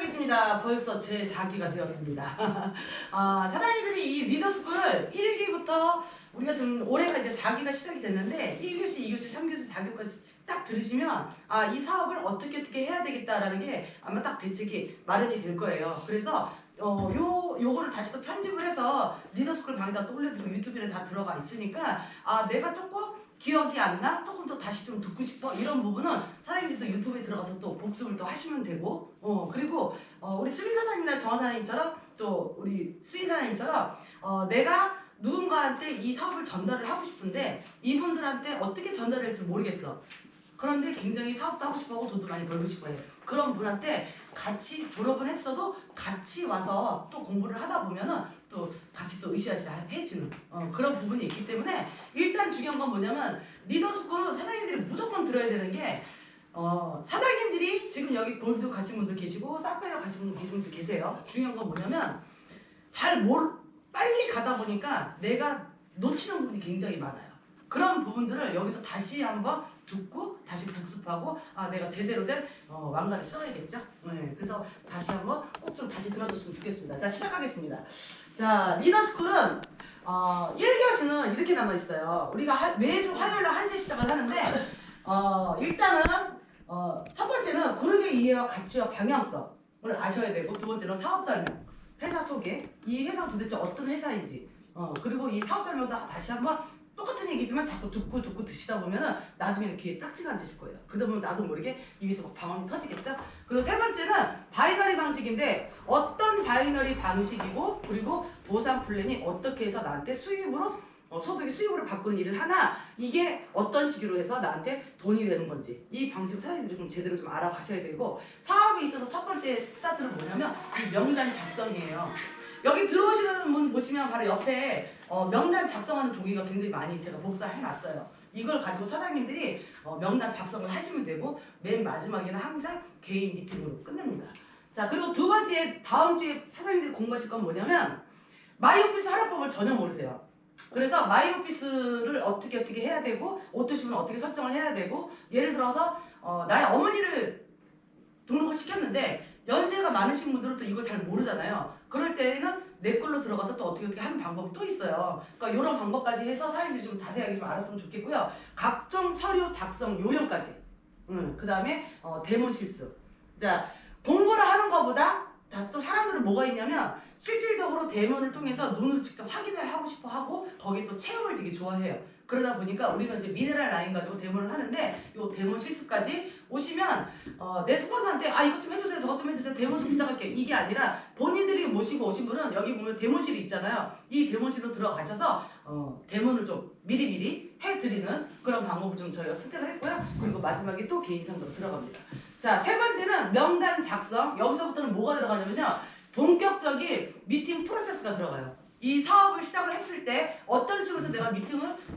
시작하겠습니다. 벌써 제 4기가 되었습니다. 사장님들이 이 리더스쿨을 1기부터 우리가 지금 올해가 이제 4기가 시작이 됐는데 1교시, 2교시, 3교시, 4교까지 딱 들으시면 이 사업을 어떻게 해야 되겠다라는 게 아마 딱 대책이 마련이 될 거예요. 그래서 요거를 다시 또 편집을 해서 리더스쿨 방에다 또 올려드리고 유튜브에 다 들어가 있으니까 내가 조금 기억이 안 나? 조금 더 다시 좀 듣고 싶어? 이런 부분은 사장님들도 유튜브에 들어가서 또 복습을 또 하시면 되고 그리고 우리 수미 사장님이나 정화 사장님처럼 또 우리 수희 사장님처럼 내가 누군가한테 이 사업을 전달을 하고 싶은데 이분들한테 어떻게 전달할지 모르겠어. 그런데 굉장히 사업도 하고 싶어하고 돈도 많이 벌고 싶어해. 그런 분한테 같이 졸업은 했어도 같이 와서 또 공부를 하다 보면은 또 같이 또 으쌰으쌰 해지는 그런 부분이 있기 때문에 일단 중요한 건 뭐냐면 리더스쿨은 사장님들이 무조건 들어야 되는 게 사장님들이 지금 여기 골드 가신 분도 계시고 사파이어 가신 분도 계세요. 중요한 건 뭐냐면 빨리 가다 보니까 내가 놓치는 부분이 굉장히 많아요. 그런 부분들을 여기서 다시 한번 듣고 다시 복습하고 내가 제대로 된 왕관을 써야겠죠. 네, 그래서 다시 한번 꼭 좀 다시 들어줬으면 좋겠습니다. 자, 시작하겠습니다. 자, 리더스쿨은 1교시는 이렇게 나눠 있어요. 우리가 매주 화요일날 1시에 시작을 하는데 일단은 첫 번째는 그룹의 이해와 가치와 방향성을 아셔야 되고, 두 번째는 사업 설명, 회사 소개, 이 회사가 도대체 어떤 회사인지 그리고 이 사업 설명도 다시 한번 똑같은 얘기지만 자꾸 듣고 드시다 보면은 나중에는 귀에 딱지가 앉으실 거예요. 그러다 보면 나도 모르게 입에서 막 방언이 터지겠죠? 그리고 세 번째는 바이너리 방식인데 어떤 바이너리 방식이고 그리고 보상 플랜이 어떻게 해서 나한테 수입으로 소득이 수입으로 바꾸는 일을 하나, 이게 어떤 식으로 해서 나한테 돈이 되는 건지 이 방식 사장님들이 좀 제대로 좀 알아가셔야 되고, 사업에 있어서 첫 번째 스타트는 뭐냐면 이 명단 작성이에요. 여기 들어오시는 분 보시면 바로 옆에 명단 작성하는 종이가 굉장히 많이 제가 복사해놨어요. 이걸 가지고 사장님들이 명단 작성을 하시면 되고, 맨 마지막에는 항상 개인 미팅으로 끝냅니다. 자, 그리고 두 번째, 다음 주에 사장님들이 공부하실 건 뭐냐면 마이오피스 활용법을 전혀 모르세요. 그래서 마이오피스를 어떻게 해야 되고 오토시문을 어떻게 설정을 해야 되고, 예를 들어서 나의 어머니를 등록을 시켰는데 연세가 많으신 분들은 또 이걸 잘 모르잖아요. 그럴 때는 내 걸로 들어가서 또 어떻게 하는 방법이 또 있어요. 그러니까 이런 방법까지 해서 사람들이 좀 자세하게 좀 알았으면 좋겠고요. 각종 서류 작성 요령까지. 그 다음에 대본 실습. 자, 공부를 하는 것보다 또 사람들은 뭐가 있냐면 실질적으로 대본을 통해서 눈으로 직접 확인을 하고 싶어 하고 거기에 또 체험을 되게 좋아해요. 그러다 보니까 우리는 이제 미네랄 라인 가지고 데모를 하는데, 요 데모 실습까지 오시면 내 스폰서한테 이것 좀 해주세요, 저것 좀 해주세요, 데모 좀 부탁할게요, 이게 아니라 본인들이 모시고 오신 분은 여기 보면 데모실이 있잖아요. 이 데모실로 들어가셔서 데모를 좀 미리미리 해드리는 그런 방법을 좀 저희가 선택을 했고요. 그리고 마지막에 또 개인 상담으로 들어갑니다. 자, 세 번째는 명단 작성. 여기서부터는 뭐가 들어가냐면요, 본격적인 미팅 프로세스가 들어가요. 이 사업을 시작을 했을 때 어떤 식으로 해서 내가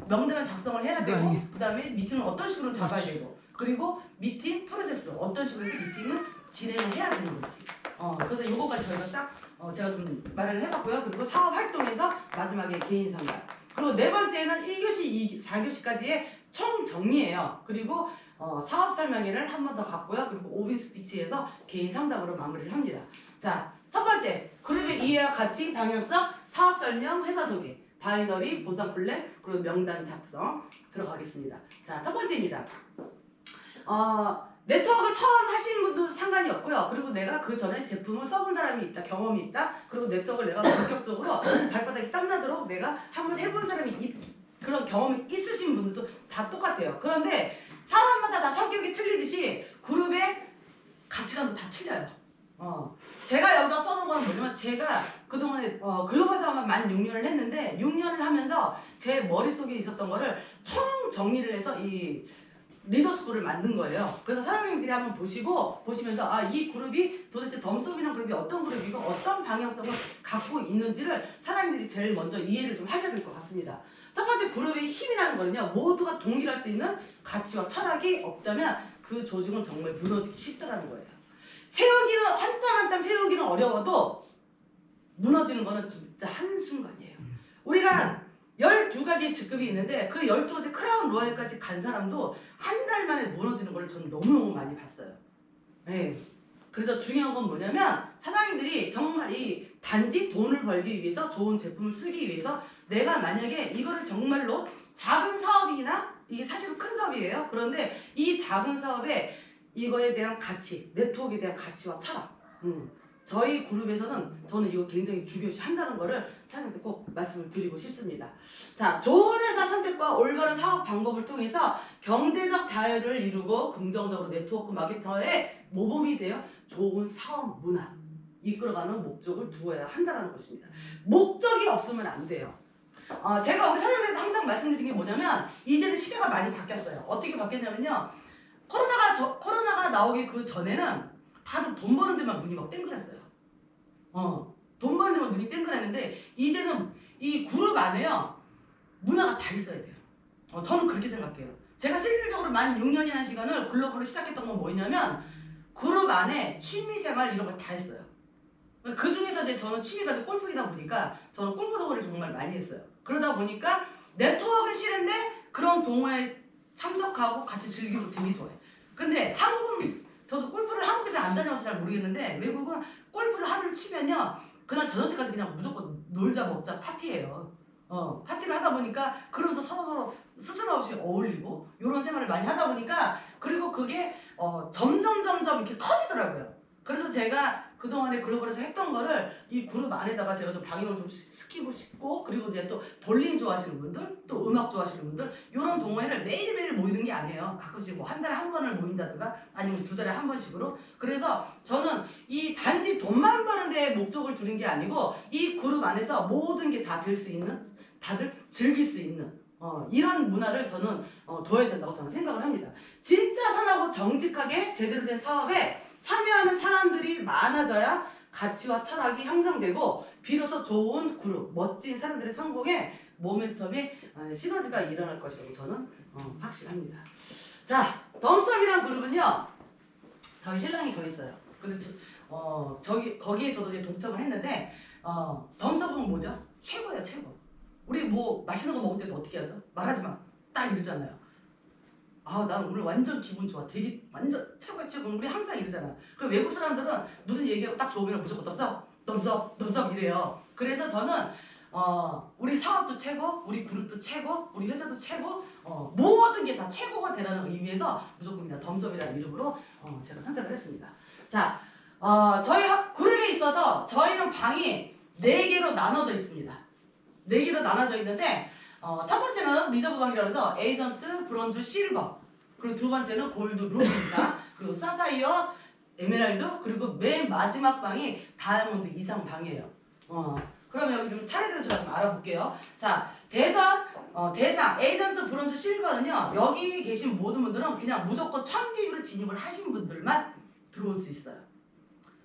명단을 작성을 해야 되고, 그 다음에 미팅을 어떤 식으로 잡아야 되고, 그리고 미팅 프로세스 어떤 식으로 해서 미팅을 진행을 해야 되는 건지 그래서 요거까지 저희가 싹 제가 좀 말을 해봤고요. 그리고 사업 활동에서 마지막에 개인 상담, 그리고 네 번째는 1교시, 4교시까지의 총 정리예요. 그리고 사업 설명회를 한 번 더 갖고요. 그리고 오비 스피치에서 개인 상담으로 마무리를 합니다. 자, 첫 번째, 그룹의 이해와 가치, 방향성, 사업 설명, 회사 소개, 바이너리, 보상 플랜, 그리고 명단 작성 들어가겠습니다. 자, 첫 번째입니다. 네트워크를 처음 하신 분도 상관이 없고요. 그리고 내가 그 전에 제품을 써본 사람이 있다, 경험이 있다, 그리고 네트워크를 내가 본격적으로 발바닥이 땀나도록 내가 한번 해본 사람이 그런 경험이 있으신 분들도 다 똑같아요. 그런데 사람마다 다 성격이 틀리듯이 그룹의 가치관도 다 틀려요. 제가 여기다 써놓은 건 뭐냐면, 제가 그동안에 글로벌 사업만 만 6년을 했는데 6년을 하면서 제 머릿속에 있었던 거를 총 정리를 해서 이 리더스쿨을 만든 거예요. 그래서 사장님들이 한번 보시면서 이 그룹이 도대체 덤스업이라는 그룹이 어떤 그룹이고 어떤 방향성을 갖고 있는지를 사장님들이 제일 먼저 이해를 좀 하셔야 될 것 같습니다. 첫 번째, 그룹의 힘이라는 거는요, 모두가 동일할 수 있는 가치와 철학이 없다면 그 조직은 정말 무너지기 쉽다라는 거예요. 세우기는 한 땀 한 땀 세우기는 어려워도 무너지는 거는 진짜 한순간이에요. 우리가 12가지 직급이 있는데 그 12가지 크라운 로얄까지 간 사람도 한 달 만에 무너지는 걸 저는 너무너무 많이 봤어요. 네. 그래서 중요한 건 뭐냐면 사장님들이 정말 이 단지 돈을 벌기 위해서 좋은 제품을 쓰기 위해서 내가 만약에 이거를 정말로 작은 사업이나 이게 사실은 큰 사업이에요. 그런데 이 작은 사업에 이거에 대한 가치, 네트워크에 대한 가치와 철학. 저희 그룹에서는 저는 이거 굉장히 중요시 한다는 거를 사장님한테 꼭 말씀을 드리고 싶습니다. 자, 좋은 회사 선택과 올바른 사업 방법을 통해서 경제적 자유를 이루고 긍정적으로 네트워크 마케터의 모범이 되어 좋은 사업 문화 이끌어가는 목적을 두어야 한다는 것입니다. 목적이 없으면 안 돼요. 제가 우리 사장님한테 항상 말씀드린 게 뭐냐면 이제는 시대가 많이 바뀌었어요. 어떻게 바뀌었냐면요. 코로나가 나오기 그 전에는 다들 돈 버는 데만 눈이 막 땡그랬어요. 돈 버는 데만 눈이 땡그랬는데 이제는 이 그룹 안에요. 문화가 다 있어야 돼요. 저는 그렇게 생각해요. 제가 실질적으로 만 6년이라는 시간을 글로벌로 시작했던 건 뭐였냐면 그룹 안에 취미생활 이런 걸 다 했어요. 그 중에서 이제 저는 취미가 골프이다 보니까 저는 골프 동호회를 정말 많이 했어요. 그러다 보니까 네트워크를 싫은데 그런 동호회에 참석하고 같이 즐기는 거 되게 좋아해요. 근데 한국은 저도 골프를 한국에서 안 다녀서 잘 모르겠는데 외국은 골프를 하루를 치면요 그날 저녁 때까지 그냥 무조건 놀자 먹자 파티예요. 파티를 하다 보니까 그러면서 서로 스스럼 없이 어울리고 이런 생활을 많이 하다 보니까 그리고 그게 점점 이렇게 커지더라고요. 그래서 제가 그동안에 글로벌에서 했던 거를 이 그룹 안에다가 제가 좀 방향을 좀 시키고 싶고 그리고 이제 또 볼링 좋아하시는 분들 또 음악 좋아하시는 분들 이런 동호회를 매일매일 모이는 게 아니에요. 가끔씩 뭐 한 달에 한 번을 모인다든가 아니면 두 달에 한 번씩으로. 그래서 저는 이 단지 돈만 버는 데에 목적을 두는 게 아니고 이 그룹 안에서 모든 게 다 될 수 있는 다들 즐길 수 있는 이런 문화를 저는 둬야 된다고 저는 생각을 합니다. 진짜 선하고 정직하게 제대로 된 사업에 참여하는 사람들이 많아져야 가치와 철학이 형성되고 비로소 좋은 그룹, 멋진 사람들의 성공에 모멘텀의 시너지가 일어날 것이라고 저는 확신합니다. 자, 덤섭이란 그룹은요. 저희 신랑이 저 있어요. 근데 거기에 저도 이제 동참을 했는데 덤섭은 뭐죠? 최고예요, 최고. 우리 뭐 맛있는 거 먹을 때도 어떻게 하죠? 말하지 마. 딱 이러잖아요. 난 오늘 완전 기분 좋아. 되게 완전 최고야 최고. 우리 항상 이러잖아. 그 외국 사람들은 무슨 얘기하고 딱 좋으면 무조건 덤섭 이래요. 그래서 저는 우리 사업도 최고, 우리 그룹도 최고, 우리 회사도 최고, 모든 게 다 최고가 되라는 의미에서 무조건 그냥 덤섭이라는 이름으로 제가 선택을 했습니다. 자, 저희 그룹에 있어서 저희는 방이 4개로 나눠져 있습니다. 4개로 나눠져 있는데 첫 번째는 리저브 방이라고 해서 에이전트, 브론즈, 실버 그리고 두 번째는 골드, 루비입니다. 그리고 사파이어, 에메랄드 그리고 맨 마지막 방이 다이아몬드 이상 방이에요. 그러면 여기 좀 차례대로 제가 좀 알아볼게요. 자, 대상 에이전트, 브론즈, 실버는요 여기 계신 모든 분들은 그냥 무조건 1000BB로 진입을 하신 분들만 들어올 수 있어요.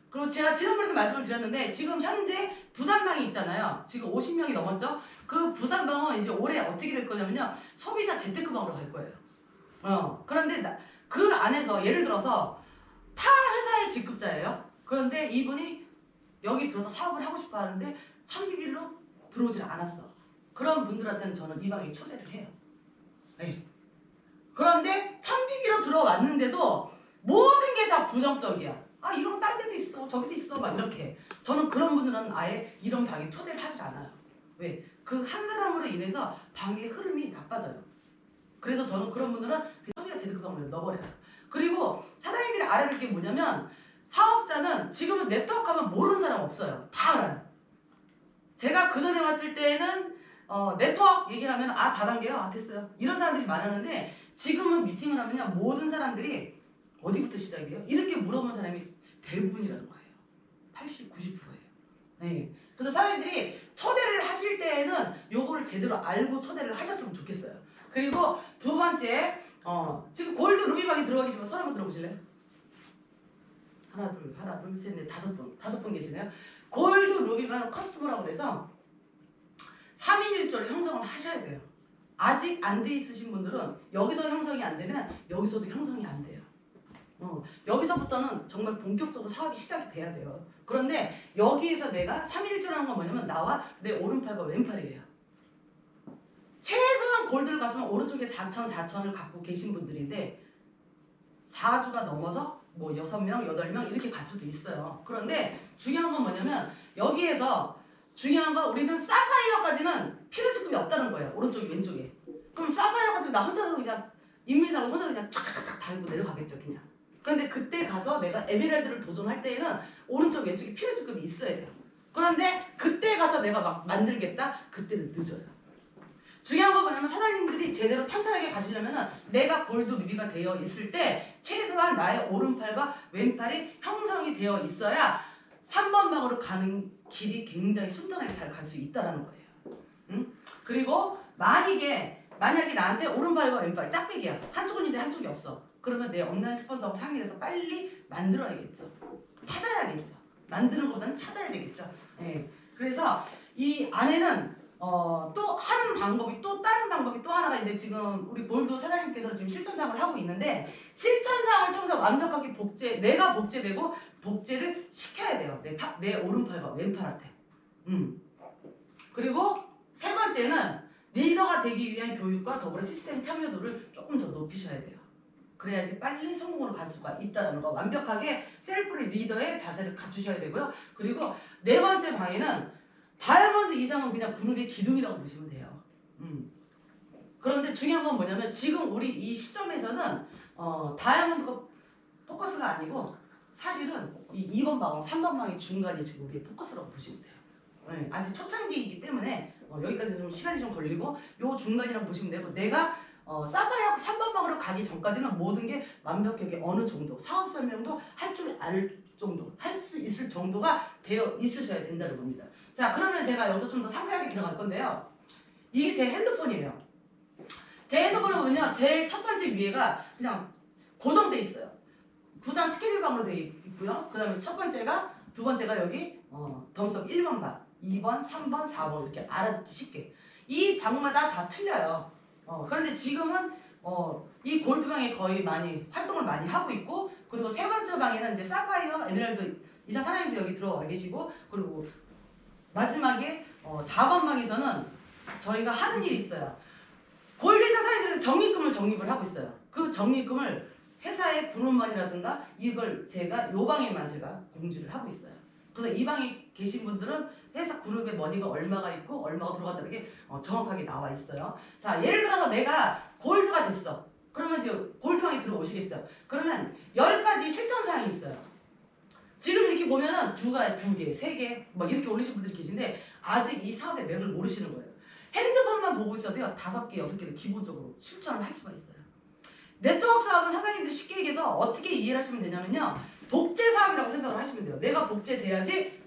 그리고 제가 지난번에도 말씀을 드렸는데 지금 현재 부산방이 있잖아요. 지금 50명이 넘었죠. 그 부산방은 이제 올해 어떻게 될 거냐면요. 소비자 재테크방으로 갈 거예요. 그런데 그 안에서 예를 들어서 타 회사의 직급자예요. 그런데 이분이 여기 들어서 사업을 하고 싶어 하는데 1000BB로 들어오질 않았어. 그런 분들한테는 저는 이 방에 초대를 해요. 네. 그런데 1000BB로 들어왔는데도 모든 게 다 부정적이야. 이런 거 다른 데도 있어 저기도 있어 막 이렇게. 저는 그런 분들은 아예 이런 방에 초대를 하질 않아요. 왜? 그 한 사람으로 인해서 방의 흐름이 나빠져요. 그래서 저는 그런 분들은 소비자 재테크방으로 넣어버려요. 그리고 사장님들이 알아야 될 게 뭐냐면 사업자는 지금은 네트워크 하면 모르는 사람 없어요. 다 알아요. 제가 그 전에 왔을 때는 네트워크 얘기를 하면 다단계요? 됐어요. 이런 사람들이 많았는데 지금은 미팅을 하면요 모든 사람들이 어디부터 시작이에요? 이렇게 물어보는 사람이 대부분이라는 거예요. 80, 90%예요. 네. 그래서 사람들이 초대를 하실 때에는 요거를 제대로 알고 초대를 하셨으면 좋겠어요. 그리고 두 번째, 지금 골드 루비방에 들어가 계시면 손 한번 들어보실래요? 하나, 둘, 셋, 넷, 5분 계시네요. 골드 루비방 커스터머라고 해서 3인 1조를 형성을 하셔야 돼요. 아직 안 돼 있으신 분들은 여기서 형성이 안 되면 여기서도 형성이 안 돼요. 여기서부터는 정말 본격적으로 사업이 시작이 돼야 돼요. 그런데 여기에서 내가 3일조라는 건 뭐냐면 나와 내 오른팔과 왼팔이에요. 최소한 골드를 갔으면 오른쪽에 4천을 갖고 계신 분들인데 4주가 넘어서 뭐 6명, 8명 이렇게 갈 수도 있어요. 그런데 중요한 건 뭐냐면 여기에서 중요한 건 우리는 사파이어까지는 필요직급이 없다는 거예요. 오른쪽이 왼쪽에. 그럼 사파이어까지 나 혼자서 그냥 인민사로 혼자서 그냥 쫙쫙쫙 달고 내려가겠죠 그냥. 그런데 그때 가서 내가 에메랄드를 도전할 때에는 오른쪽 왼쪽에 필요직급이 있어야 돼요. 그런데 그때 가서 내가 막 만들겠다? 그때는 늦어요. 중요한 건 뭐냐면 사장님들이 제대로 탄탄하게 가시려면 내가 골드 루비가 되어 있을 때 최소한 나의 오른팔과 왼팔이 형성이 되어 있어야 3번 방으로 가는 길이 굉장히 순탄하게 잘 갈 수 있다는 거예요. 응? 그리고 만약에 나한테 오른팔과 왼팔 짝배기야. 한쪽은 있는데 한쪽이 없어. 그러면 내 온라인 스폰서하고 상의해서 빨리 만들어야겠죠. 찾아야겠죠. 만드는 것보다는 찾아야 되겠죠. 네. 그래서 이 안에는 또 하는 방법이 또 다른 방법이 또 하나가 있는데 지금 우리 골드 사장님께서 지금 실천사항을 하고 있는데 실천사항을 통해서 완벽하게 내가 복제되고 복제를 시켜야 돼요. 내 오른팔과 왼팔한테. 그리고 세 번째는 리더가 되기 위한 교육과 더불어 시스템 참여도를 조금 더 높이셔야 돼요. 그래야지 빨리 성공으로 갈 수가 있다는 거. 완벽하게 셀프 리더의 자세를 갖추셔야 되고요. 그리고 네 번째 방에는 다이아몬드 이상은 그냥 그룹의 기둥이라고 보시면 돼요. 그런데 중요한 건 뭐냐면 지금 우리 이 시점에서는 다이아몬드가 포커스가 아니고 사실은 이 2번 방, 3번 방이 중간이 지금 우리의 포커스라고 보시면 돼요. 네, 아직 초창기이기 때문에 여기까지 좀 시간이 좀 걸리고 요 중간이라고 보시면 되고 내가 사파이어 3번 방으로 가기 전까지는 모든 게 완벽하게 어느 정도 사업 설명도 할 줄 알 정도 할 수 있을 정도가 되어 있으셔야 된다는 겁니다. 자, 그러면 제가 여기서 좀 더 상세하게 들어갈 건데요. 이게 제 핸드폰이에요. 제 핸드폰을 보면요, 제일 첫 번째 위에가 그냥 고정돼 있어요. 부산 스케줄방으로 되어 있고요. 그 다음에 두 번째가 여기 덤섭 1번 방, 2번, 3번, 4번 이렇게 알아듣기 쉽게. 이 방마다 다 틀려요. 그런데 지금은 이 골드방에 거의 많이 활동을 많이 하고 있고, 그리고 세 번째 방에는 이제 사파이어, 에메랄드 이사 사장님도 여기 들어와 계시고, 그리고 마지막에 4번 방에서는 저희가 하는 일이 있어요. 골드 이사 사장님들에서 적립금을 적립을 하고 있어요. 그 적립금을 회사의 그룹만이라든가 이걸 요 방에만 제가 공지를 하고 있어요. 그래서 이 방에 계신 분들은 회사 그룹에 머니가 얼마가 있고 얼마가 들어갔다는 게 정확하게 나와 있어요. 자, 예를 들어서 내가 골드가 됐어. 그러면 이제 골드방에 들어오시겠죠. 그러면 10가지 실천사항이 있어요. 지금 이렇게 보면은 두 개, 세 개 뭐 이렇게 올리신 분들이 계신데 아직 이 사업의 맥을 모르시는 거예요. 핸드폰만 보고 있어도요 5개, 6개를 기본적으로 실천을 할 수가 있어요. 네트워크 사업은 사장님들 쉽게 얘기해서 어떻게 이해를 하시면 되냐면요. 복제 사업이라고 생각을 하시면 돼요. 내가 복제돼야지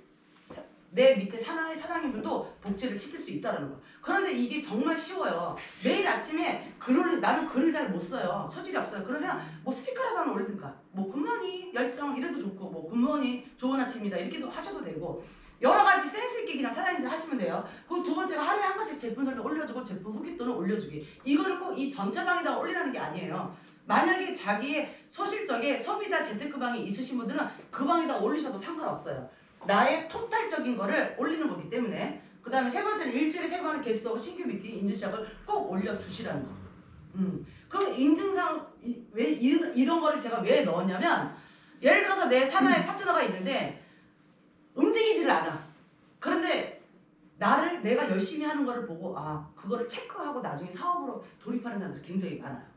내 밑에 산하의 사장님들도 복제를 시킬 수 있다는 거. 그런데 이게 정말 쉬워요. 매일 아침에 나는 글을 잘 못 써요. 소질이 없어요. 그러면 뭐 스티커라도 하나 올리든가 뭐 굿모닝 열정 이래도 좋고 뭐 굿모닝 좋은 아침입니다 이렇게도 하셔도 되고 여러 가지 센스 있게 그냥 사장님들 하시면 돼요. 그리고 두 번째가 하루에 한 가지 제품 설명 올려주고 제품 후기 또는 올려주기. 이거를 꼭 이 전체 방에다가 올리라는 게 아니에요. 만약에 자기의 소실적에 소비자 재테크 방이 있으신 분들은 그 방에다 올리셔도 상관없어요. 나의 토탈적인 거를 올리는 거기 때문에. 그 다음에 세 번째는 일주일에 3번은 게스트하고 신규 미팅 인증샷을 꼭 올려주시라는 거. 그 인증상 왜 이런 거를 제가 왜 넣었냐면 예를 들어서 내 산하의 파트너가 있는데 움직이지를 않아. 그런데 내가 열심히 하는 거를 보고 그거를 체크하고 나중에 사업으로 돌입하는 사람들이 굉장히 많아요.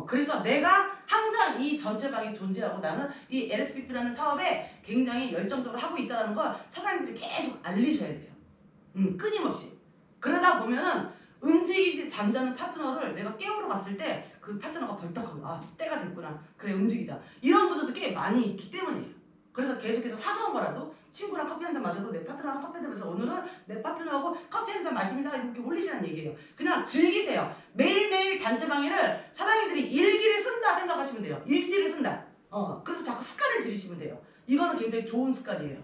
그래서 내가 항상 이 전체방에 존재하고 나는 이 LSPP라는 사업에 굉장히 열정적으로 하고 있다는 걸 사장님들이 계속 알리셔야 돼요. 끊임없이. 그러다 보면은 움직이지 잠자는 파트너를 내가 깨우러 갔을 때 그 파트너가 벌떡하고 때가 됐구나. 그래 움직이자. 이런 분들도 꽤 많이 있기 때문이에요. 그래서 계속해서 사소한 거라도 친구랑 커피 한잔 마셔도 내 파트너랑 커피 한잔 마셔서 오늘은 내 파트너하고 커피 한잔 마십니다. 이렇게 올리시라는 얘기예요. 그냥 즐기세요. 매일매일 단체방해를 사장님들이 일기를 쓴다 생각하시면 돼요. 일지를 쓴다. 그래서 자꾸 습관을 들이시면 돼요. 이거는 굉장히 좋은 습관이에요.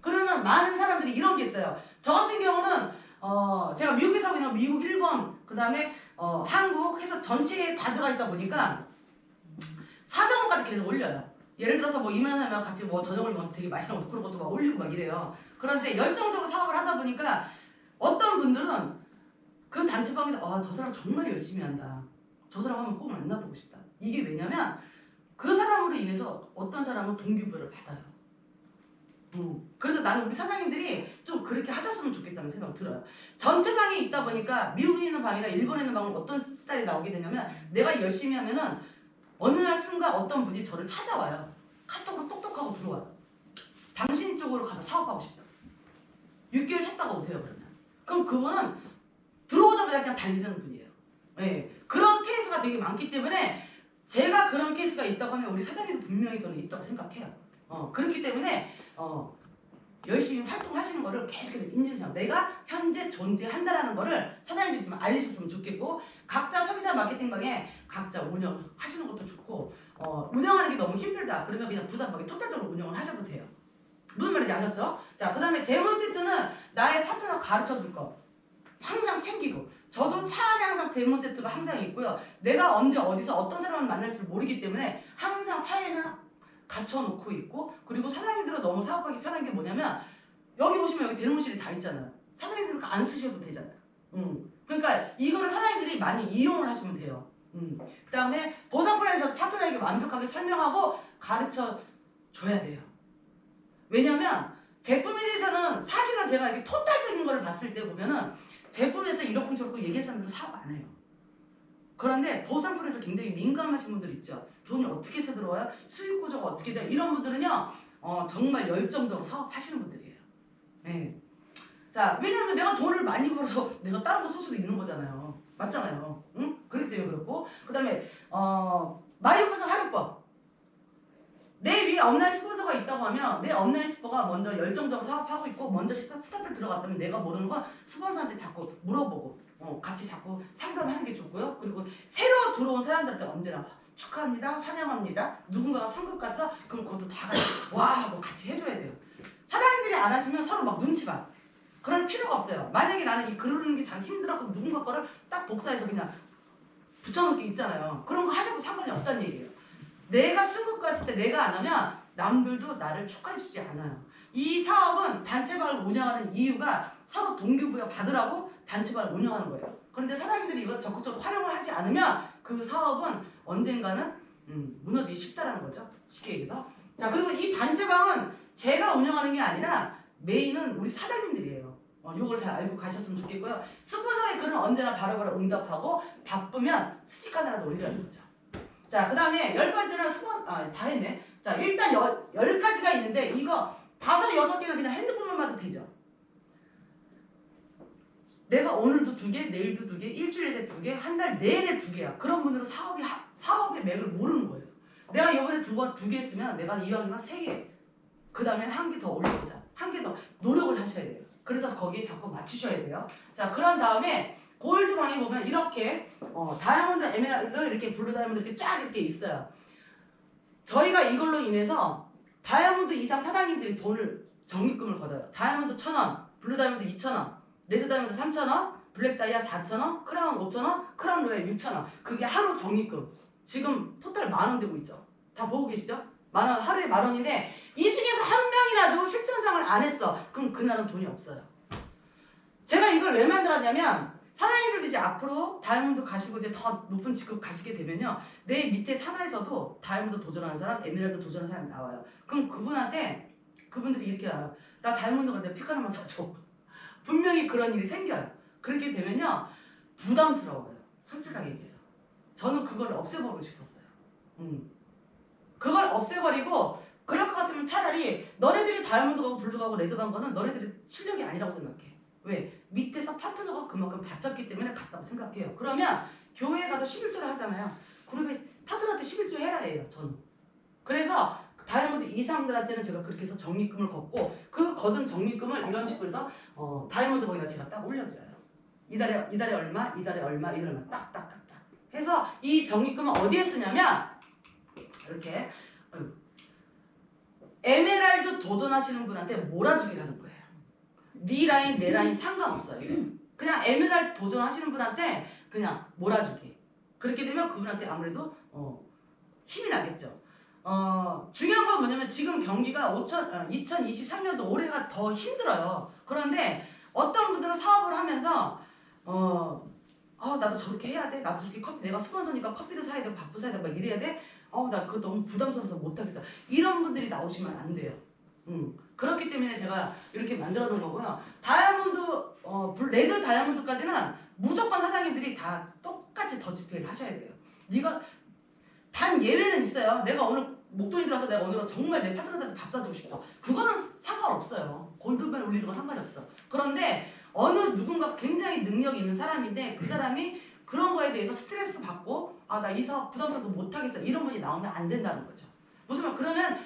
그러면 많은 사람들이 이런 게 있어요. 저 같은 경우는 제가 미국에서 그냥 미국, 일본, 그 다음에 한국 해서 전체에 다 들어가 있다 보니까 사정원까지 계속 올려요. 예를 들어서 뭐 이만하면 같이 뭐 저녁을 먹으면 되게 맛있는 거 그런 것도 막 올리고 막 이래요. 그런데 열정적으로 사업을 하다 보니까 어떤 분들은 그 단체방에서 저 사람 정말 열심히 한다. 저 사람 한번 꼭 만나보고 싶다. 이게 왜냐면 그 사람으로 인해서 어떤 사람은 동기부여를 받아요. 그래서 나는 우리 사장님들이 좀 그렇게 하셨으면 좋겠다는 생각이 들어요. 전체 방에 있다 보니까 미국에 있는 방이나 일본에 있는 방은 어떤 스타일이 나오게 되냐면 내가 열심히 하면은 어느 날 순간 어떤 분이 저를 찾아와요. 카톡으로 똑똑하고 들어와요. 당신 쪽으로 가서 사업하고 싶다. 6개월 찾다가 오세요 그러면. 그럼 그분은 들어오자마자 그냥 달리는 분이에요. 네. 그런 케이스가 되게 많기 때문에 제가 그런 케이스가 있다고 하면 우리 사장님도 분명히 저는 있다고 생각해요. 그렇기 때문에 열심히 활동하시는 거를 계속해서 인증하고 내가 현재 존재한다라는 거를 사장님들이 좀 알리셨으면 좋겠고 각자 소비자 마케팅방에 각자 운영하시는 것도 좋고 운영하는 게 너무 힘들다 그러면 그냥 부산방에 토탈적으로 운영을 하셔도 돼요. 무슨 말인지 아셨죠? 자, 그 다음에 데몬 세트는 나의 파트너 가르쳐 줄 거 항상 챙기고 저도 차 안에 항상 데몬 세트가 항상 있고요. 내가 언제 어디서 어떤 사람을 만날 줄 모르기 때문에 항상 차에는 갖춰놓고 있고 그리고 사장님들은 너무 사업하기 편한 게 뭐냐면 여기 보시면 여기 데몬실이 다 있잖아요. 사장님들은 안 쓰셔도 되잖아요. 그러니까 이거를 사장님들이 많이 이용을 하시면 돼요. 그 다음에 보상 플랜에서 파트너에게 완벽하게 설명하고 가르쳐 줘야 돼요. 왜냐면 제품에 대해서는 사실은 제가 이렇게 토탈적인 거를 봤을 때 보면은 제품에서 이렇고 저렇고 얘기하는 사람들은 사업 안 해요. 그런데 보상풀에서 굉장히 민감하신 분들 있죠. 돈이 어떻게 새 들어와요? 수익 구조가 어떻게 돼? 이런 분들은요, 정말 열정적으로 사업하시는 분들이에요. 네. 자, 왜냐면 내가 돈을 많이 벌어서 내가 다른 거 쓸 수도 있는 거잖아요. 맞잖아요. 응? 그렇기 때문에 그렇고. 그 다음에, 마이오버서 활용법. 내 위에 업라인 스폰서가 있다고 하면 내 업라인 스포가 먼저 열정적으로 사업하고 있고 먼저 스타트를 들어갔다면 내가 모르는 건 스폰서한테 자꾸 물어보고 같이 자꾸 상담하는 게 좋고요. 그리고 새로 들어온 사람들한테 언제나 축하합니다. 환영합니다. 누군가가 상급 갔어? 그럼 그것도 다 같이 와 하고 같이 해줘야 돼요. 사장님들이 안 하시면 서로 막 눈치 봐. 그럴 필요가 없어요. 만약에 나는 이 그러는 게 잘 힘들어 그럼 누군가 거를 딱 복사해서 그냥 붙여놓기 있잖아요. 그런 거 하셔도 상관이 없다는 얘기예요. 내가 승급 갔을 때 내가 안 하면 남들도 나를 축하해주지 않아요. 이 사업은 단체방을 운영하는 이유가 서로 동기부여 받으라고 단체방을 운영하는 거예요. 그런데 사장님들이 이걸 적극적으로 활용을 하지 않으면 그 사업은 언젠가는 무너지기 쉽다라는 거죠. 쉽게 얘기해서. 자, 그리고 이 단체방은 제가 운영하는 게 아니라 메인은 우리 사장님들이에요. 요걸 잘 알고 가셨으면 좋겠고요. 스폰서의 글은 언제나 바로바로 응답하고 바쁘면 스피커 하나라도 올리라는 거죠. 자, 그 다음에 10번째는 다 했네. 자, 일단 10가지가 있는데 이거 5, 6개는 그냥 핸드폰만 봐도 되죠. 내가 오늘도 2개, 내일도 2개, 일주일에 2개, 한 달 내내 2개야. 그런 분들은 사업의 맥을 모르는 거예요. 내가 이번에 2개 했으면 내가 이왕이면 3개. 그 다음에 1개 더 올려보자. 1개 더 노력을 하셔야 돼요. 그래서 거기에 자꾸 맞추셔야 돼요. 자, 그런 다음에 골드방에 보면 이렇게 다이아몬드, 에메랄드, 이렇게 블루 다이아몬드 이렇게 쫙 이렇게 있어요. 저희가 이걸로 인해서 다이아몬드 이상 사장님들이 돈을 적립금을 걷어요. 다이아몬드 1,000원, 블루 다이아몬드 2,000원, 레드 다이아몬드 3,000원, 블랙 다이아 4,000원, 크라운 5,000원, 크라운 로얄 6,000원. 그게 하루 적립금. 지금 토탈 10,000원 되고 있죠. 다 보고 계시죠? 만원, 하루에 10,000원인데 이 중에서 한 명이라도 실전상을 안 했어. 그럼 그날은 돈이 없어요. 제가 이걸 왜 만들었냐면 사장님들도 이제 앞으로 다이아몬드 가시고 이제 더 높은 직급 가시게 되면요. 내 밑에 산하에서도 다이아몬드 도전하는 사람, 에메랄드 도전하는 사람이 나와요. 그럼 그분들이 이렇게 알아요. 나 다이아몬드가 내 픽 하나만 사줘. 분명히 그런 일이 생겨요. 그렇게 되면요. 부담스러워요. 솔직하게 얘기해서. 저는 그걸 없애버리고 싶었어요. 그걸 없애버리고 그럴 것 같으면 차라리 너네들이 다이아몬드 가고 블루 가고 레드 간 거는 너네들이 실력이 아니라고 생각해. 왜? 밑에서 파트너가 그만큼 바쳤기 때문에 갔다고 생각해요. 그러면 교회에 가도 11조를 하잖아요. 그러면 파트너한테 11조 해라 해요. 저는. 그래서 다이아몬드 이상들한테는 제가 그렇게 해서 적립금을 걷고 그 거둔 적립금을 이런 식으로 해서 다이아몬드 거기다 제가 딱 올려드려요. 이달에 얼마, 이달에 얼마, 이달에 얼마 딱딱딱딱 해서 이 적립금은 어디에 쓰냐면 이렇게 에메랄드 도전하시는 분한테 몰아주기를 하는 거예요. 네 라인 내 라인 상관없어요. 그냥 에메랄드 도전하시는 분한테 그냥 몰아주기. 그렇게 되면 그분한테 아무래도 힘이 나겠죠. 중요한 건 뭐냐면 지금 경기가 2023년도 올해가 더 힘들어요. 그런데 어떤 분들은 사업을 하면서 나도 저렇게 해야 돼. 나도 저렇게 내가 스폰서니까 커피도 사야 되고 밥도 사야 되고 막 이래야 돼. 나 그거 너무 부담스러워서 못하겠어. 이런 분들이 나오시면 안 돼요. 그렇기 때문에 제가 이렇게 만들어 놓은 거고요. 다이아몬드, 레드 다이아몬드까지는 무조건 사장님들이 다 똑같이 더치페이를 하셔야 돼요. 네가 단 예외는 있어요. 내가 오늘 목돈이 들어서 내가 오늘은 정말 내 파트너들한테 밥 사주고 싶어. 그거는 상관없어요. 골드벨 울리는 건 상관이 없어. 그런데 어느 누군가 굉장히 능력이 있는 사람인데 그 사람이 그런 거에 대해서 스트레스 받고 나 이 사업 부담스러워서 못하겠어. 이런 분이 나오면 안 된다는 거죠. 무슨 말 그러면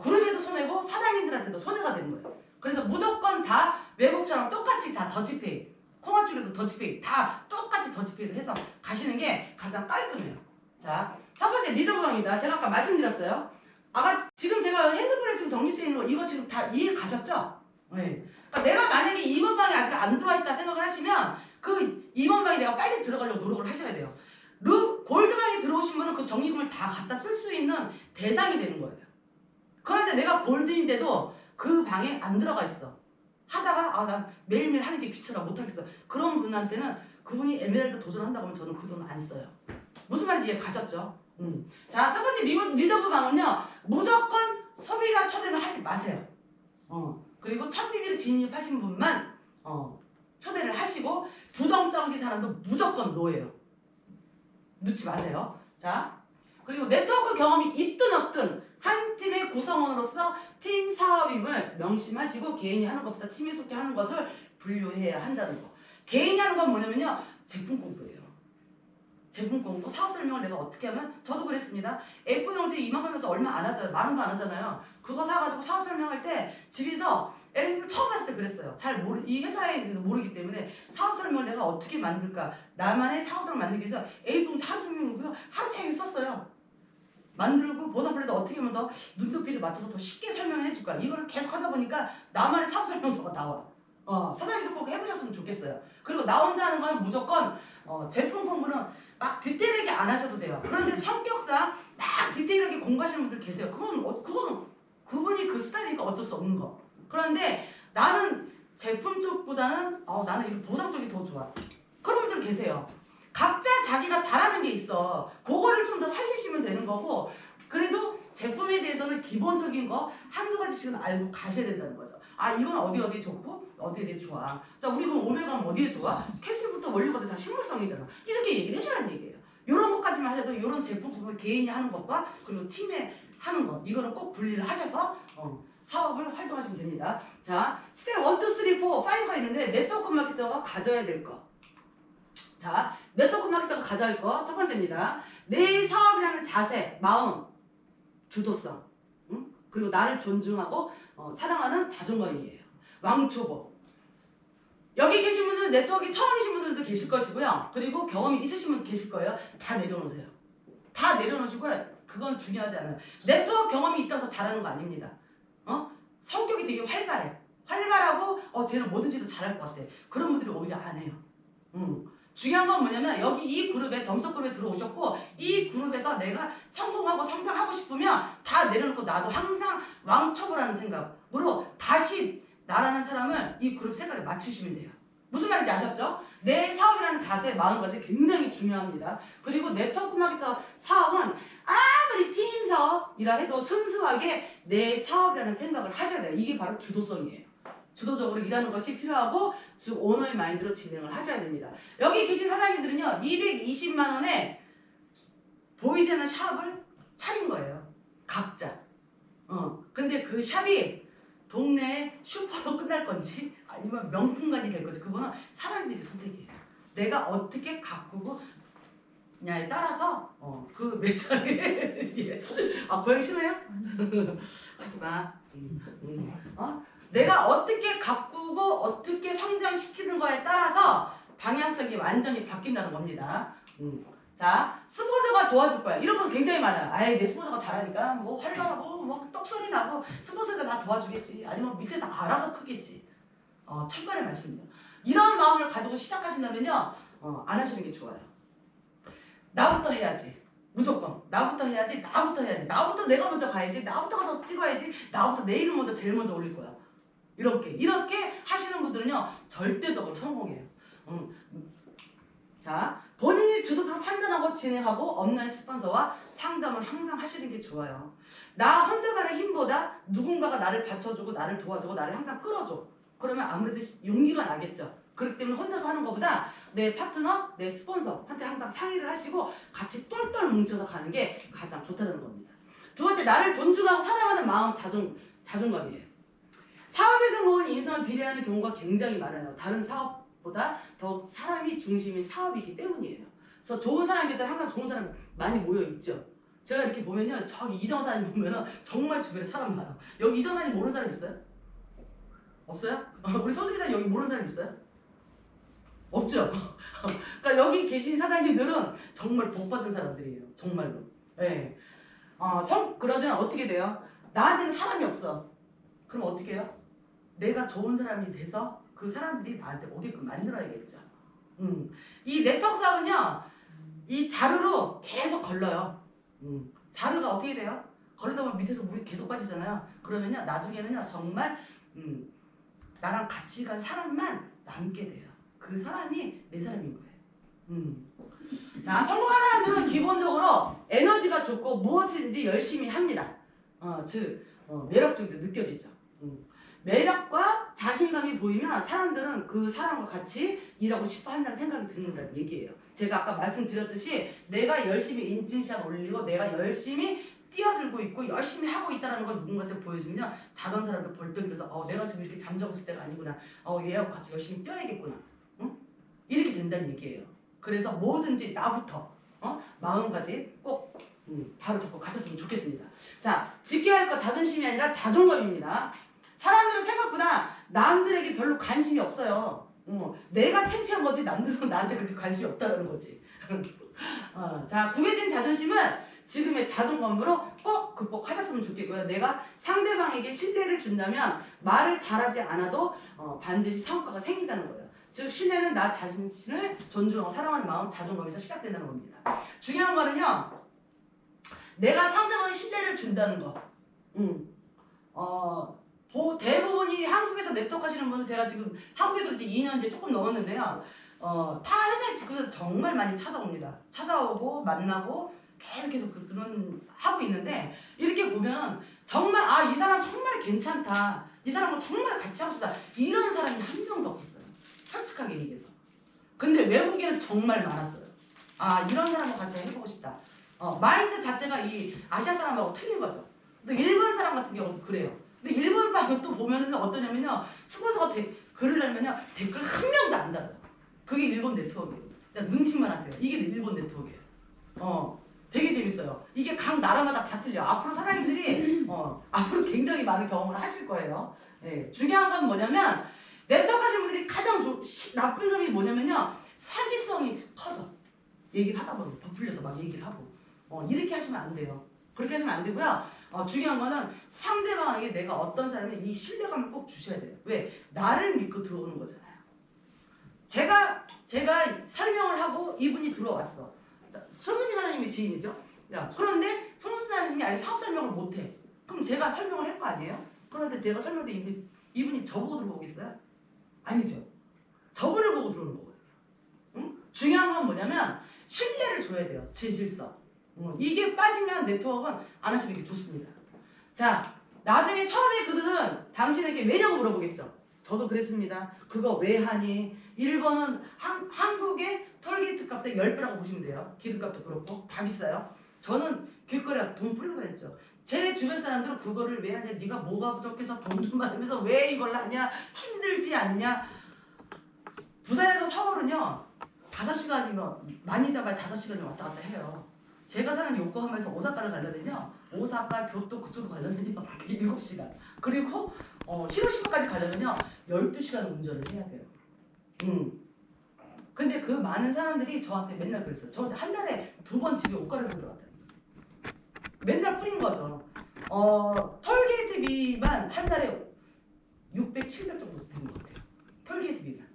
그룹에도 손해고 사장님들한테도 손해가 되는 거예요. 그래서 무조건 다 외국처럼 똑같이 다 더치페이, 콩아줄에도 더치페이 다 똑같이 더치페이를 해서 가시는 게 가장 깔끔해요. 자, 첫 번째 리저브방입니다. 제가 아까 말씀드렸어요. 지금 제가 핸드폰에 지금 정리되어 있는 거 이거 지금 다 이해 가셨죠? 네. 그러니까 내가 만약에 2번 방에 아직 안 들어와 있다 생각을 하시면 그 2번 방에 내가 빨리 들어가려고 노력을 하셔야 돼요. 골드방에 들어오신 분은 그 정리금을 다 갖다 쓸 수 있는 대상이 되는 거예요. 그런데 내가 골드인데도 그 방에 안 들어가 있어. 하다가 난 매일매일 하는 게 귀찮아 못하겠어. 그런 분한테는 그분이 에메랄드 도전한다고 하면 저는 그 돈 안 써요. 무슨 말인지 이해 가셨죠? 자, 첫 번째 리저브 방은요. 무조건 소비자 초대를 하지 마세요. 그리고 1000BB를 진입하신 분만 초대를 하시고 부정적인 사람도 무조건 노예요. 넣지 마세요. 자, 그리고 네트워크 경험이 있든 없든 한 팀의 구성원으로서 팀 사업임을 명심하시고 개인이 하는 것보다 팀에 속해 하는 것을 분류해야 한다는 거. 개인이 하는 건 뭐냐면요. 제품 공부예요. 제품 공부, 사업 설명을 내가 어떻게 하면 저도 그랬습니다. A4용지 이만큼 용지 얼마 안 하잖아요. 만 원도 안 하잖아요. 그거 사가지고 사업 설명할 때 집에서 LSP를 처음 했을 때 그랬어요. 이 회사에 대해서 모르기 때문에 사업 설명을 내가 어떻게 만들까. 나만의 사업 설명 만들기 위해서 A4용지 하루 종일 하루 종일 썼어요. 만들고 보상플레이도 어떻게 하면 더 눈높이를 맞춰서 더 쉽게 설명해 줄까. 이거를 계속 하다 보니까 나만의 사업 설명서가 나와. 사장님도 꼭 해보셨으면 좋겠어요. 그리고 나 혼자 하는 건 무조건 제품 공부는 막 디테일하게 안 하셔도 돼요. 그런데 성격상 막 디테일하게 공부하시는 분들 계세요. 그거는 그분이 그 스타일이니까 어쩔 수 없는 거. 그런데 나는 제품 쪽보다는 나는 이 보상 쪽이 더 좋아. 그런 분들 계세요. 각자 자기가 잘하는 게 있어. 그거를 좀 더 살리시면 되는 거고, 그래도 제품에 대해서는 기본적인 거 한두 가지씩은 알고 가셔야 된다는 거죠. 이건 어디에 좋고 어디에 좋아. 자, 우리 그럼 오메가는 어디에 좋아? 캡슐부터 원료까지 다 식물성이잖아. 이렇게 얘기를 해주라는 얘기예요. 이런 것까지만 해도 이런 제품을 개인이 하는 것과 그리고 팀에 하는 것, 이거는 꼭 분리를 하셔서 사업을 활동하시면 됩니다. 자, 스텝 1, 2, 3, 4, 5가 있는데 네트워크 마케터가 가져야 될 거. 자, 네트워크 마케터가 가져야 할 거 첫 번째입니다. 내 사업이라는 자세, 마음, 주도성, 그리고 나를 존중하고 사랑하는 자존감이에요. 왕초보. 여기 계신 분들은 네트워크 처음이신 분들도 계실 것이고요. 그리고 경험이 있으신 분도 계실 거예요. 다 내려놓으세요. 다 내려놓으시고요. 그건 중요하지 않아요. 네트워크 경험이 있다고 해서 잘하는 거 아닙니다. 성격이 되게 활발하고 쟤는 뭐든지도 잘할 것 같아. 그런 분들이 오히려 안 해요. 중요한 건 뭐냐면 여기 이 그룹에 덤석그룹에 들어오셨고 이 그룹에서 내가 성공하고 성장하고 싶으면 다 내려놓고 나도 항상 왕초보라는 생각으로 다시 나라는 사람을 이 그룹 색깔에 맞추시면 돼요. 무슨 말인지 아셨죠? 내 사업이라는 자세, 마음가짐이 굉장히 중요합니다. 그리고 네트워크 마케터 사업은 아무리 팀 사업이라 해도 순수하게 내 사업이라는 생각을 하셔야 돼요. 이게 바로 주도성이에요. 주도적으로 일하는 것이 필요하고 즉 오너의 마인드로 진행을 하셔야 됩니다. 여기 계신 사장님들은요 220만 원에 보이지 않는 샵을 차린 거예요. 각자. 근데 그 샵이 동네 슈퍼로 끝날 건지 아니면 명품관이 될 건지 그거는 사장님들의 선택이에요. 내가 어떻게 가꾸고 냐에 따라서 그 매장에 예. 고양이 싫어요? 하지마. 내가 어떻게 가꾸고 어떻게 성장시키는 거에 따라서 방향성이 완전히 바뀐다는 겁니다. 자, 스폰서가 도와줄 거야. 이런 분 굉장히 많아요. 내 스폰서가 잘하니까 뭐 활발하고 뭐 똑소리 나고 스폰서가 다 도와주겠지. 아니면 밑에서 알아서 크겠지. 천만의 말씀입니다. 이런 마음을 가지고 시작하신다면요. 안 하시는 게 좋아요. 나부터 해야지. 무조건 나부터 해야지. 나부터 내가 먼저 가야지. 나부터 가서 찍어야지. 나부터 내 이름 먼저 제일 먼저 올릴 거야. 이렇게 하시는 분들은요 절대적으로 성공해요. 자, 본인이 주도적으로 판단하고 진행하고 업라인 스폰서와 상담을 항상 하시는 게 좋아요. 나 혼자만의 힘보다 누군가가 나를 받쳐주고 나를 도와주고 나를 항상 끌어줘. 그러면 아무래도 용기가 나겠죠. 그렇기 때문에 혼자서 하는 것보다 내 파트너, 내 스폰서한테 항상 상의를 하시고 같이 똘똘 뭉쳐서 가는 게 가장 좋다는 겁니다. 두 번째, 나를 존중하고 사랑하는 마음, 자존감이에요. 사업의 성공은 인성을 비례하는 경우가 굉장히 많아요. 다른 사업보다 더욱 사람이 중심인 사업이기 때문이에요. 그래서 좋은 사람들 항상 좋은 사람이 많이 모여 있죠. 제가 이렇게 보면요, 저기 이정사님 보면은 정말 주변에 사람 많아. 여기 이정사님 모르는 사람 있어요? 없어요? 우리 소수기사님 여기 모르는 사람 있어요? 없죠? 그러니까 여기 계신 사장님들은 정말 복받은 사람들이에요. 정말로. 네. 그러면 어떻게 돼요? 나한테는 사람이 없어. 그럼 어떻게 해요? 내가 좋은 사람이 돼서 그 사람들이 나한테 오게끔 만들어야겠죠. 이 네트워크 사업은요, 이 자루로 계속 걸러요. 자루가 어떻게 돼요? 걸리다 보면 밑에서 물이 계속 빠지잖아요. 그러면요, 나중에는요, 정말 나랑 같이 간 사람만 남게 돼요. 그 사람이 내 사람인 거예요. 자, 성공한 사람들은 기본적으로 에너지가 좋고 무엇이든지 열심히 합니다. 매력적으로 느껴지죠. 매력과 자신감이 보이면 사람들은 그 사람과 같이 일하고 싶어 한다는 생각이 든다는 얘기예요. 제가 아까 말씀드렸듯이 내가 열심히 인증샷 올리고 내가 열심히 뛰어들고 있고 열심히 하고 있다는 걸 누군가한테 보여주면 자던 사람도 벌떡 일어서 내가 지금 이렇게 잠자고 있을 때가 아니구나. 얘하고 같이 열심히 뛰어야겠구나. 이렇게 된다는 얘기예요. 그래서 뭐든지 나부터 마음가짐 꼭 바로 잡고 가셨으면 좋겠습니다. 자, 지켜야 할 것 자존심이 아니라 자존감입니다. 사람들은 생각보다 남들에게 별로 관심이 없어요. 내가 창피한 거지 남들은 나한테 그렇게 관심이 없다는 거지. 자, 구겨진 자존심은 지금의 자존감으로 꼭 극복하셨으면 좋겠고요. 내가 상대방에게 신뢰를 준다면 말을 잘하지 않아도 반드시 성과가 생긴다는 거예요. 즉 신뢰는 나 자신을 존중하고 사랑하는 마음, 자존감에서 시작된다는 겁니다. 중요한 거는요, 내가 상대방에 신뢰를 준다는 거. 대부분이 한국에서 네트워크 하시는 분은 제가 지금 한국에 들어온 지 2년 이제 조금 넘었는데요. 타 회사에 지금 정말 많이 찾아옵니다. 찾아오고 만나고 계속해서 그런 하고 있는데 이렇게 보면 정말 이 사람 정말 괜찮다. 이 사람은 정말 같이 하고 싶다. 이런 사람이 한 명도 없었어요. 솔직하게 얘기해서. 근데 외국에는 정말 많았어요. 이런 사람과 같이 해보고 싶다. 마인드 자체가 이 아시아 사람하고 틀린 거죠. 근데 일본 사람 같은 경우도 그래요. 근데 일본 방은 또 보면은 어떠냐면요, 스폰서가 글을 달면요 댓글 한 명도 안 달아요. 그게 일본 네트워크예요. 그냥 눈팅만 하세요. 이게 일본 네트워크예요. 되게 재밌어요. 이게 각 나라마다 다 틀려. 앞으로 사장님들이 앞으로 굉장히 많은 경험을 하실 거예요. 네, 중요한 건 뭐냐면 네트워크 하시는 분들이 가장 나쁜 점이 뭐냐면요, 사기성이 커져. 얘기를 하다 보면 부풀려서 막 얘기를 하고 이렇게 하시면 안 돼요. 그렇게 하시면 안 되고요. 중요한 거는 상대방에게 내가 어떤 사람이 이 신뢰감을 꼭 주셔야 돼요. 왜? 나를 믿고 들어오는 거잖아요. 제가 설명을 하고 이분이 들어왔어. 손수미 사장님이 지인이죠. 그런데 손수미 사장님이 아직 사업 설명을 못해. 그럼 제가 설명을 할 거 아니에요? 그런데 내가 설명할 때 이분이 저보고 들어오겠어요? 아니죠. 저분을 보고 들어오는 거거든요. 중요한 건 뭐냐면 신뢰를 줘야 돼요. 진실성. 이게 빠지면 네트워크는 안 하시는 게 좋습니다. 자, 나중에 처음에 그들은 당신에게 왜냐고 물어보겠죠. 저도 그랬습니다. 그거 왜 하니? 1번은 한국의 톨게이트 값의 10배라고 보시면 돼요. 기름값도 그렇고 다 비싸요. 저는 길거리에 돈 뿌리고 다녔죠. 제 주변 사람들은 그거를 왜 하냐? 네가 뭐가 부족해서 돈 좀 받으면서 왜 이걸 하냐? 힘들지 않냐? 부산에서 서울은요 5시간이면 많이 잡아야 5시간이 왔다 갔다 해요. 제가 사는 요코하마에서 오사카를 가려면요, 오사카, 교토 그쪽으로 가려면요 7시간. 그리고 히로시마까지 가려면요 12시간 운전을 해야 돼요. 근데 그 많은 사람들이 저한테 맨날 그랬어요. 저 한 달에 2번 집에 옷 갈아입고 들어갔다는 거예요. 맨날 뿌린 거죠. 톨게이트비만 한 달에 600, 700 정도 되는 것 같아요. 톨게이트비만.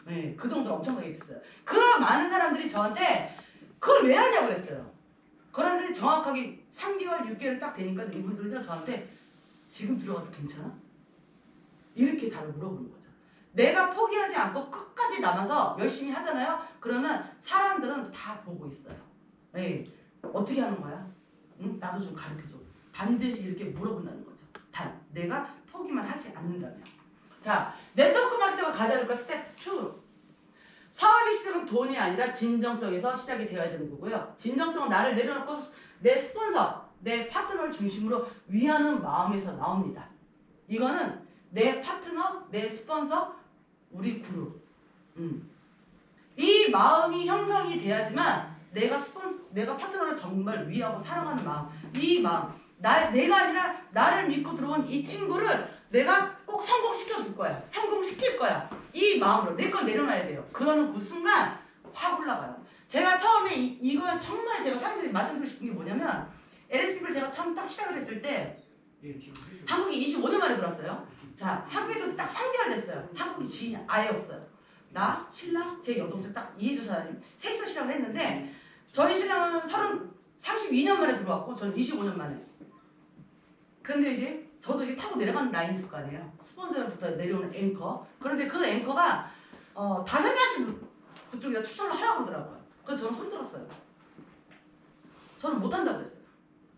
네, 그 정도로 엄청나게 비싸요. 그 많은 사람들이 저한테 그걸 왜 하냐고 그랬어요. 그런데 정확하게 3개월, 6개월 딱 되니까 이분들은요 저한테 지금 들어가도 괜찮아? 이렇게 다들 물어보는 거죠. 내가 포기하지 않고 끝까지 하루까지 남아서 열심히 하잖아요. 그러면 사람들은 다 보고 있어요. 네. 어떻게 하는 거야? 응? 나도 좀 가르쳐줘. 반드시 이렇게 물어본다는 거죠. 단 내가 포기만 하지 않는다면. 자, 네트워크 마케터가 가져야 될 거 스텝 2. 사업의 시작은 돈이 아니라 진정성에서 시작이 되어야 되는 거고요. 진정성은 나를 내려놓고 내 스폰서, 내 파트너를 중심으로 위하는 마음에서 나옵니다. 이거는 내 파트너, 내 스폰서, 우리 그룹. 이 마음이 형성이 돼야지만 내가 파트너를 정말 위하고 사랑하는 마음, 이 마음, 내가 아니라 나를 믿고 들어온 이 친구를 내가 꼭 성공시켜 줄 거야. 성공시킬 거야. 이 마음으로 내 걸 내려놔야 돼요. 그러는 그 순간 확 올라가요. 제가 처음에 이건 정말 제가 사람들이 말씀드리고 싶은 게 뭐냐면 LSP를 제가 처음 딱 시작을 했을 때 한국에 25년 만에 들어왔어요. 자, 한국에 들어올 때 딱 3개월 됐어요. 한국에 지인이 아예 없어요. 나, 신랑, 제 여동생 딱 이해주 사장님 셋이서 시작을 했는데 저희 신랑은 32년 만에 들어왔고 저는 25년 만에. 근데 이제 저도 이제 타고 내려가는 라인이 있을 거 아니에요. 스폰서부터 내려오는 앵커. 그런데 그 앵커가 5명씩 그쪽에다 추천을 하라고 그러더라고요. 그래서 저는 손들었어요. 저는 못한다고 그랬어요.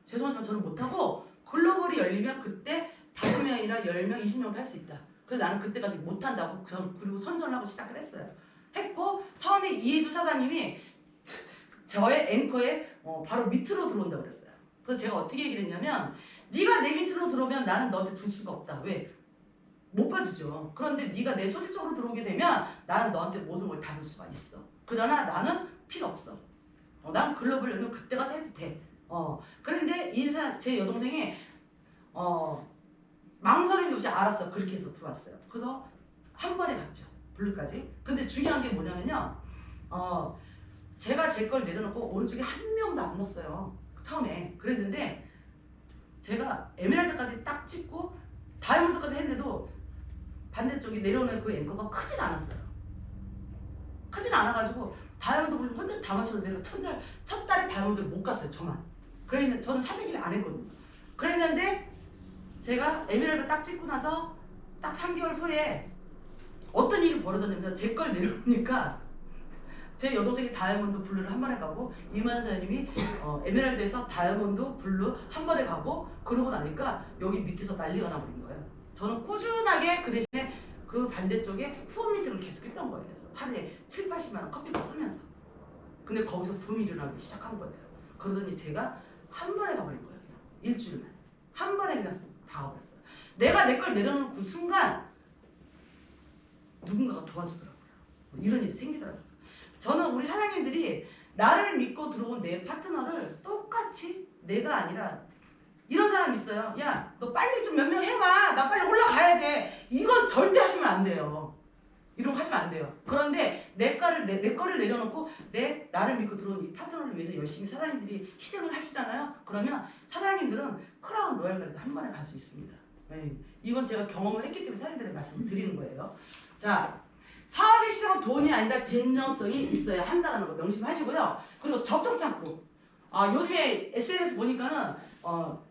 죄송하지만 저는 못하고 글로벌이 열리면 그때 5명이나 10명, 20명 할 수 있다. 그래서 나는 그때까지 못한다고 저는 그리고 선전을 하고 시작을 했어요. 했고 처음에 이해주 사장님이 저의 앵커에 바로 밑으로 들어온다고 그랬어요. 그래서 제가 어떻게 얘기를 했냐면 네가 내 밑으로 들어오면 나는 너한테 줄 수가 없다. 왜? 못 봐주죠. 그런데 네가 내 소식적으로 들어오게 되면 나는 너한테 모든 걸 다 줄 수가 있어. 그러나 나는 필요 없어. 난 글로벌 열면 그때 가서 해도 돼. 그런데 제 여동생이 망설임이 없이 알았어. 그렇게 해서 들어왔어요. 그래서 한 번에 갔죠. 블루까지. 근데 중요한 게 뭐냐면요. 제가 제 걸 내려놓고 오른쪽에 한 명도 안 넣었어요. 처음에. 그랬는데 제가 에메랄드까지 딱 찍고 다이아몬드까지 했는데도 반대쪽에 내려오는 그 앵커가 크진 않았어요. 크진 않아가지고 다이아몬드 혼자 다 맞췄는데 첫 달에 다이아몬드를 못 갔어요. 저만. 그랬는데 저는 사재기를 안 했거든요. 그랬는데 제가 에메랄드 딱 찍고 나서 딱 3개월 후에 어떤 일이 벌어졌냐면 제 걸 내려오니까 제 여동생이 다이아몬드 블루를 한 번에 가고 이만 사장님이 에메랄드에서 다이아몬드 블루 한 번에 가고 그러고 나니까 여기 밑에서 난리가 나버린 거예요. 저는 꾸준하게 그 대신에 그 반대쪽에 후원 미팅을 계속 했던 거예요. 하루에 7, 80만 원 커피값 쓰면서. 근데 거기서 붐이 일어나기 시작한 거예요. 그러더니 제가 한 번에 가버린 거예요. 그냥. 일주일만. 한 번에 그냥 다 가버렸어요. 내가 내 걸 내려놓은 그 순간 누군가가 도와주더라고요. 이런 일이 생기더라고요. 저는 우리 사장님들이 나를 믿고 들어온 내 파트너를 똑같이 내가 아니라 이런 사람 있어요. 야, 너 빨리 좀 몇 명 해봐. 나 빨리 올라가야 돼. 이건 절대 하시면 안 돼요. 이런 거 하시면 안 돼요. 그런데 내 거를 내려놓고 나를 믿고 들어온 이 파트너를 위해서 열심히 사장님들이 희생을 하시잖아요. 그러면 사장님들은 크라운 로얄까지도 한 번에 갈 수 있습니다. 네. 이건 제가 경험을 했기 때문에 사장님들에게 말씀을 드리는 거예요. 자, 사업의 시작은 돈이 아니라 진정성이 있어야 한다는 거 명심하시고요. 그리고 접촉 창구. 요즘에 SNS 보니까는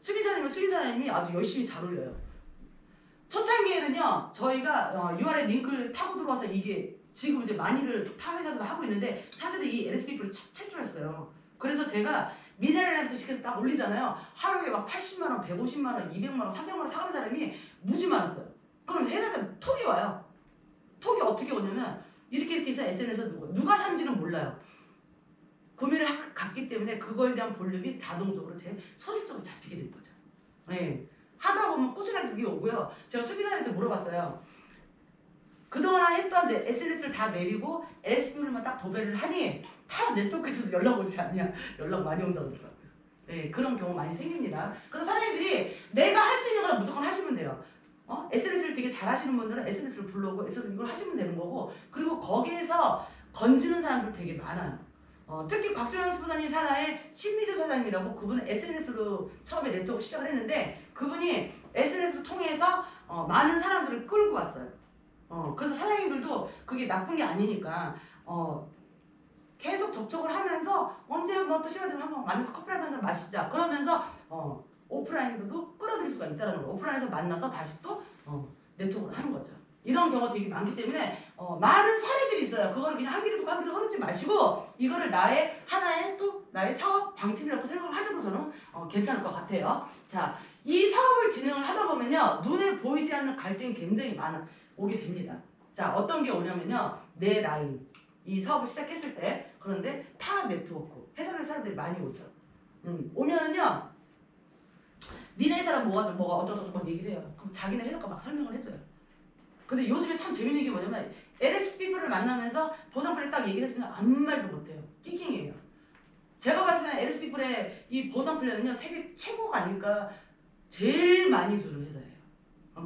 수빈사님이 아주 열심히 잘 올려요. 초창기에는요, 저희가 URL 링크를 타고 들어와서 이게 지금 이제 많이들 타 회사에서 하고 있는데 사실은 이 LSP를 최초였어요. 그래서 제가 미네랄 시켜서 딱 올리잖아요. 하루에 막 80만원, 150만원, 200만원, 300만원 사가는 사람이 무지 많았어요. 그럼 회사에서 톡이 와요. 톡이 어떻게 오냐면 이렇게 해서 SNS에서 누가 사는지는 몰라요. 구매를 갔기 때문에 그거에 대한 볼륨이 자동적으로 제 소식적으로 잡히게 된 거죠. 네. 하다 보면 꾸준하게 그게 오고요. 제가 수비사님한테 물어봤어요. 그동안 했던 SNS를 다 내리고 LSP물만 딱 도배를 하니 다 네트워크에서 연락 오지 않냐. 연락 많이 온다고 그러더라고요. 네, 그런 경우 많이 생깁니다. 그래서 사장님들이 내가 할 수 있는 걸 무조건 하시면 돼요. SNS를 되게 잘 하시는 분들은 SNS를 불러오고 SNS 이걸 하시면 되는 거고, 그리고 거기에서 건지는 사람들 되게 많아요. 특히 곽준현 스포사님 산하의 신미주 사장님이라고, 그분은 SNS로 처음에 네트워크 시작을 했는데 그분이 SNS를 통해서 많은 사람들을 끌고 왔어요. 그래서 사장님들도 그게 나쁜 게 아니니까 계속 접촉을 하면서 언제 한번 또 시간 되면 한번 만나서 커피라도 한잔 마시자 그러면서 오프라인으로도 끌어들일 수가 있다는 거예요. 오프라인에서 만나서 다시 또 네트워크를 하는 거죠. 이런 이런 경우가 되게 많기 때문에 많은 사례들이 있어요. 그거를 그냥 한 귀로 듣고 한 귀로 흐르지 마시고 이거를 나의 하나의 또 나의 사업 방침이라고 생각을 하셔도 저는 괜찮을 것 같아요. 자, 이 사업을 진행을 하다 보면요. 눈에 보이지 않는 갈등이 굉장히 오게 됩니다. 자, 어떤 게 오냐면요. 내 라인. 이 사업을 시작했을 때 그런데 타 네트워크 회사를 사람들이 많이 오죠. 오면은요. 니네 회사랑 뭐가 어쩌고저쩌고 막 얘기를 해요. 그럼 자기네 회사 거 막 설명을 해줘요. 근데 요즘에 참 재밌는 게 뭐냐면 LS 피플을 만나면서 보상플랜 딱 얘기해주면 아무 말도 못해요. 띠깅이에요. 제가 봤을 때는 LS 피플의 이 보상플랜은요. 세계 최고가 아닐까 제일 많이 주는 회사예요.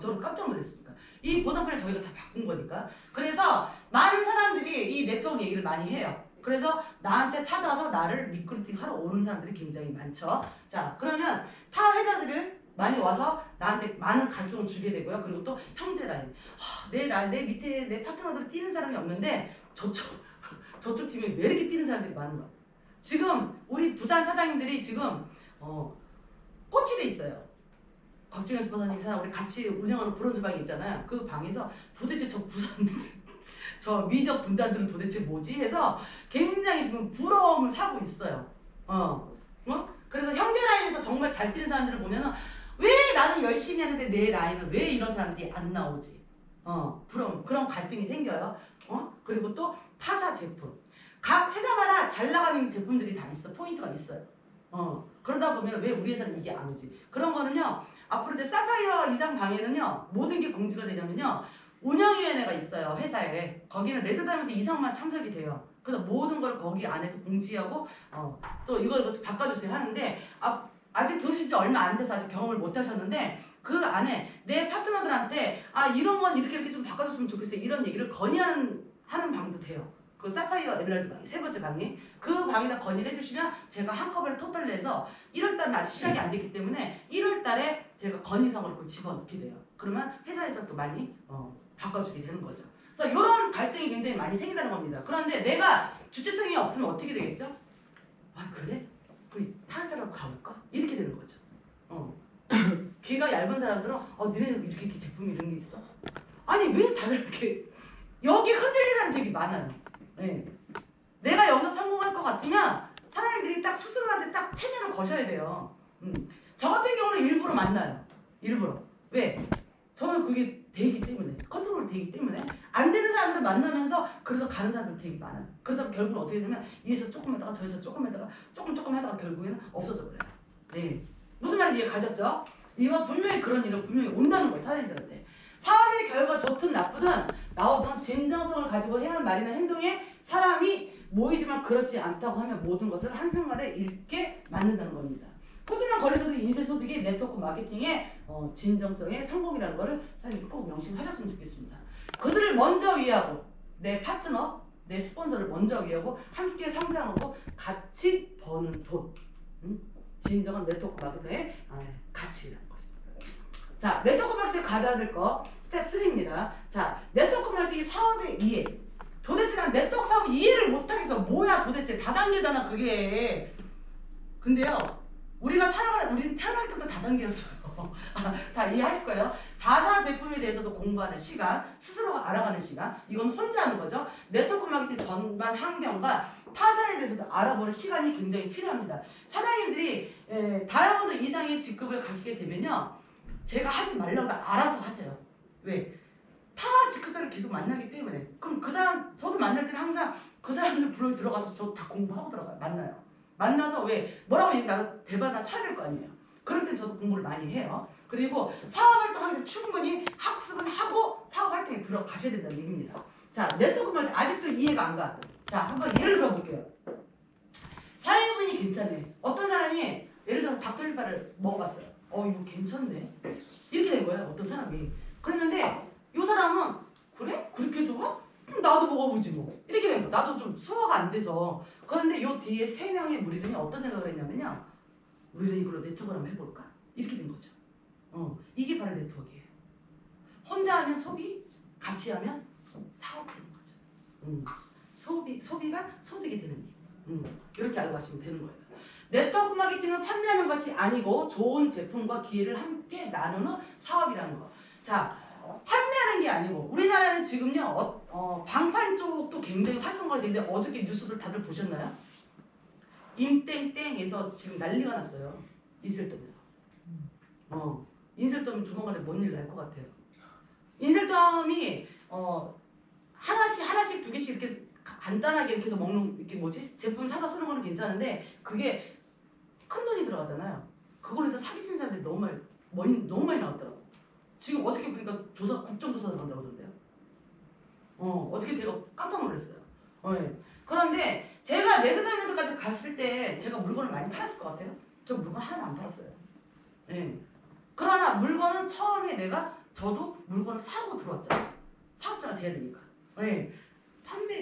저는 깜짝 놀랐습니다. 이 보상플랜 저희가 다 바꾼 거니까. 그래서 많은 사람들이 이 네트워크 얘기를 많이 해요. 그래서 나한테 찾아와서 나를 리크루팅 하러 오는 사람들이 굉장히 많죠. 자, 그러면 타 회사들을 많이 와서 나한테 많은 갈등을 주게 되고요. 그리고 또 형제 라인. 내 밑에 내 파트너들을 뛰는 사람이 없는데 저쪽 팀에 왜 이렇게 뛰는 사람들이 많은 거야. 지금 우리 부산 사장님들이 지금 꽂히 돼 있어요. 곽준현 스포사님 사람 우리 같이 운영하는 브론즈 방이 있잖아요. 그 방에서 도대체 저 부산 저 미적 분단들은 도대체 뭐지? 해서 굉장히 지금 부러움을 사고 있어요. 그래서 형제 라인에서 정말 잘 뛰는 사람들을 보면은 왜 나는 열심히 하는데 내 라인은 왜 이런 사람들이 안 나오지? 부러움 그런 갈등이 생겨요. 그리고 또 타사 제품 각 회사마다 잘 나가는 제품들이 다 있어 포인트가 있어요. 그러다 보면 왜 우리 회사는 이게 안 오지? 그런 거는요. 앞으로 이제 사파이어 이상 방에는요. 모든 게 공지가 되냐면요. 운영위원회가 있어요. 회사에. 거기는 레드 다이먼드 이상만 참석이 돼요. 그래서 모든 걸 거기 안에서 공지하고 또 이걸 바꿔주세요 하는데 아직 들으신 지 얼마 안 돼서 아직 경험을 못 하셨는데 그 안에 내 파트너들한테 이런 건 이렇게 좀 바꿔줬으면 좋겠어요. 이런 얘기를 건의하는 방도 돼요. 그 사파이어 에메랄드 방이 세 번째 방이 그 방에다 건의를 해주시면 제가 한꺼번에 토탈 내서 1월달은 아직 시작이 안 됐기 때문에 1월달에 제가 건의성을 그 집어넣게 돼요. 그러면 회사에서 또 많이 바꿔주게 되는 거죠. 그래서 이런 갈등이 굉장히 많이 생긴다는 겁니다. 그런데 내가 주체성이 없으면 어떻게 되겠죠? 그래? 우리 다른 사람 가볼까? 이렇게 되는 거죠. 귀가 얇은 사람들은 너네 이렇게 제품이 이런 게 있어? 아니 왜 다들 이렇게 여기 흔들리는 사람 되게 많아요. 네. 내가 여기서 성공할 것 같으면 사장님들이 딱 스스로한테 딱 체면을 거셔야 돼요. 저 같은 경우는 일부러 만나요. 일부러. 왜? 저는 그게 되기 때문에 컨트롤 되기 때문에 안 되는 사람들을 만나면서 그래서 가는 사람들 되게 많아요. 그러다 결국은 어떻게 되냐면 이에서 조금 하다가 저에서 조금 하다가 조금 하다가 결국에는 없어져 버려요. 네. 무슨 말인지 이해 가셨죠? 이거 분명히 그런 일은 분명히 온다는 거예요. 사장님들한테. 사업의 결과 좋든 나쁘든 나오든 진정성을 가지고 해야 말이나 행동에 사람이 모이지만 그렇지 않다고 하면 모든 것을 한순간에 잃게 만든다는 겁니다. 꾸준한 거래소득 인쇄소득이 네트워크 마케팅의 진정성의 성공이라는 것을 사장님이 꼭 명심하셨으면 좋겠습니다. 그들을 먼저 위하고 내 파트너, 내 스폰서를 먼저 위하고 함께 성장하고 같이 버는 돈. 진정한 네트워크 마케팅의 가치라는 것입니다. 자, 네트워크 마케팅 가져야 될 거 스텝 3입니다. 자, 네트워크 마케팅 사업의 이해. 도대체 난 네트워크 사업 이해를 못하겠어. 뭐야 도대체 다단계잖아 그게. 근데요. 우리는 태어날 때부터 다단계였어요. 다 이해하실 거예요. 자사 제품에 대해서도 공부하는 시간, 스스로가 알아가는 시간, 이건 혼자 하는 거죠. 네트워크 마케팅 전반 환경과 타사에 대해서도 알아보는 시간이 굉장히 필요합니다. 사장님들이 다이아몬드 이상의 직급을 가시게 되면요. 제가 하지 말라고 알아서 하세요. 왜? 타 직급자를 계속 만나기 때문에. 그럼 그 사람, 저도 만날 때는 항상 그 사람들 불러 들어가서 저 다 공부하고 들어가요. 만나서 왜 뭐라고 얘기하면 대바나 쳐야 될 거 아니에요. 그럴 땐 저도 공부를 많이 해요. 그리고 사업활동 하기 전에 충분히 학습은 하고 사업활동에 들어가셔야 된다는 얘기입니다. 자, 네트워크 마케팅 아직도 이해가 안 가. 자, 한번 예를 들어볼게요. 사회분이 괜찮네. 어떤 사람이 예를 들어서 닭도리파를 먹어봤어요. 이거 괜찮네. 이렇게 된 거예요. 어떤 사람이. 그랬는데 이 사람은 그래? 그렇게 좋아? 그럼 나도 먹어보지 뭐. 이렇게 된 거야. 나도 좀 소화가 안 돼서. 그런데 요 뒤에 3명의 무리들이 어떤 생각을 했냐면요. 우리는 이걸로 네트워크를 한번 해볼까? 이렇게 된 거죠. 이게 바로 네트워크예요. 혼자 하면 소비, 같이 하면 사업이 되는 거죠. 소비가 소득이 되는 일. 이렇게 알고 가시면 되는 거예요. 네트워크 마케팅은 판매하는 것이 아니고 좋은 제품과 기회를 함께 나누는 사업이라는 거. 자, 판매하는 게 아니고 우리나라는 지금요 방판 쪽도 굉장히 활성화가 되는데 어저께 뉴스들 다들 보셨나요? 임땡땡에서 지금 난리가 났어요. 인셀덤에서. 인셀덤이 조만간에 뭔 일 날 것 같아요. 인셀덤이 하나씩 두 개씩 이렇게 간단하게 이렇게 해서 먹는 이렇게 뭐지 제품 사서 쓰는 거는 괜찮은데 그게 큰 돈이 들어가잖아요. 그걸로 해서 사기치는 사람들이 너무 많이 나왔더라고. 지금 어저께 보니까 국정조사 들어간다고 그러던데요. 어저께 제가 깜짝 놀랐어요. 네. 그런데 제가 레드다이먼드까지 갔을 때 제가 물건을 많이 팔았을 것 같아요. 저 물건 하나도 안 팔았어요. 네. 그러나 물건은 처음에 저도 물건을 사고 들어왔잖아요. 사업자가 돼야 되니까. 네.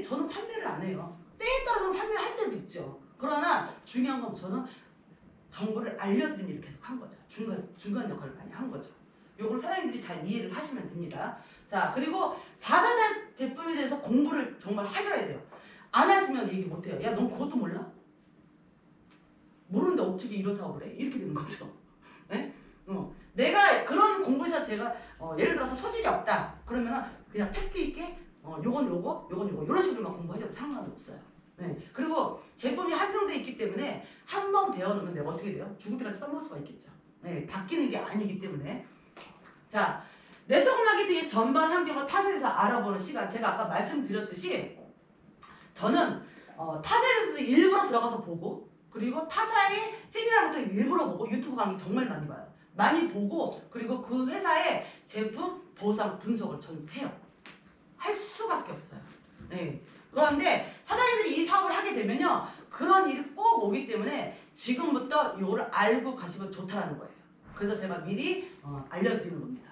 저는 판매를 안 해요. 때에 따라서는 판매할 때도 있죠. 그러나 중요한 건 저는 정보를 알려드리는 일을 계속 한 거죠. 중간 역할을 많이 한 거죠. 요걸 사장님들이 잘 이해를 하시면 됩니다. 자, 그리고 자사자 제품에 대해서 공부를 정말 하셔야 돼요. 안 하시면 얘기 못 해요. 야, 넌 그것도 몰라? 모르는데 어떻게 이런 사업을 해? 이렇게 되는 거죠. 네? 내가 그런 공부에서 제가 예를 들어서 소질이 없다. 그러면은 그냥 팩트 있게 요건 요거 이런 식으로만 공부하셔도 상관이 없어요. 네. 그리고 제품이 한정돼 있기 때문에 한 번 배워놓으면 내가 어떻게 돼요? 죽을 때까지 써먹을 수가 있겠죠. 네. 바뀌는 게 아니기 때문에. 자, 네트워크 마케팅의 전반 환경을 타사에서 알아보는 시간. 제가 아까 말씀드렸듯이 저는 타사에서도 일부러 들어가서 보고 그리고 타사의 세미나부터 일부러 보고 유튜브 강의 정말 많이 봐요. 많이 보고 그리고 그 회사의 제품 보상 분석을 저는 해요. 할 수밖에 없어요. 네. 그런데 사장님들이 이 사업을 하게 되면요 그런 일이 꼭 오기 때문에 지금부터 이거를 알고 가시면 좋다는 거예요. 그래서 제가 미리 알려드리는 겁니다.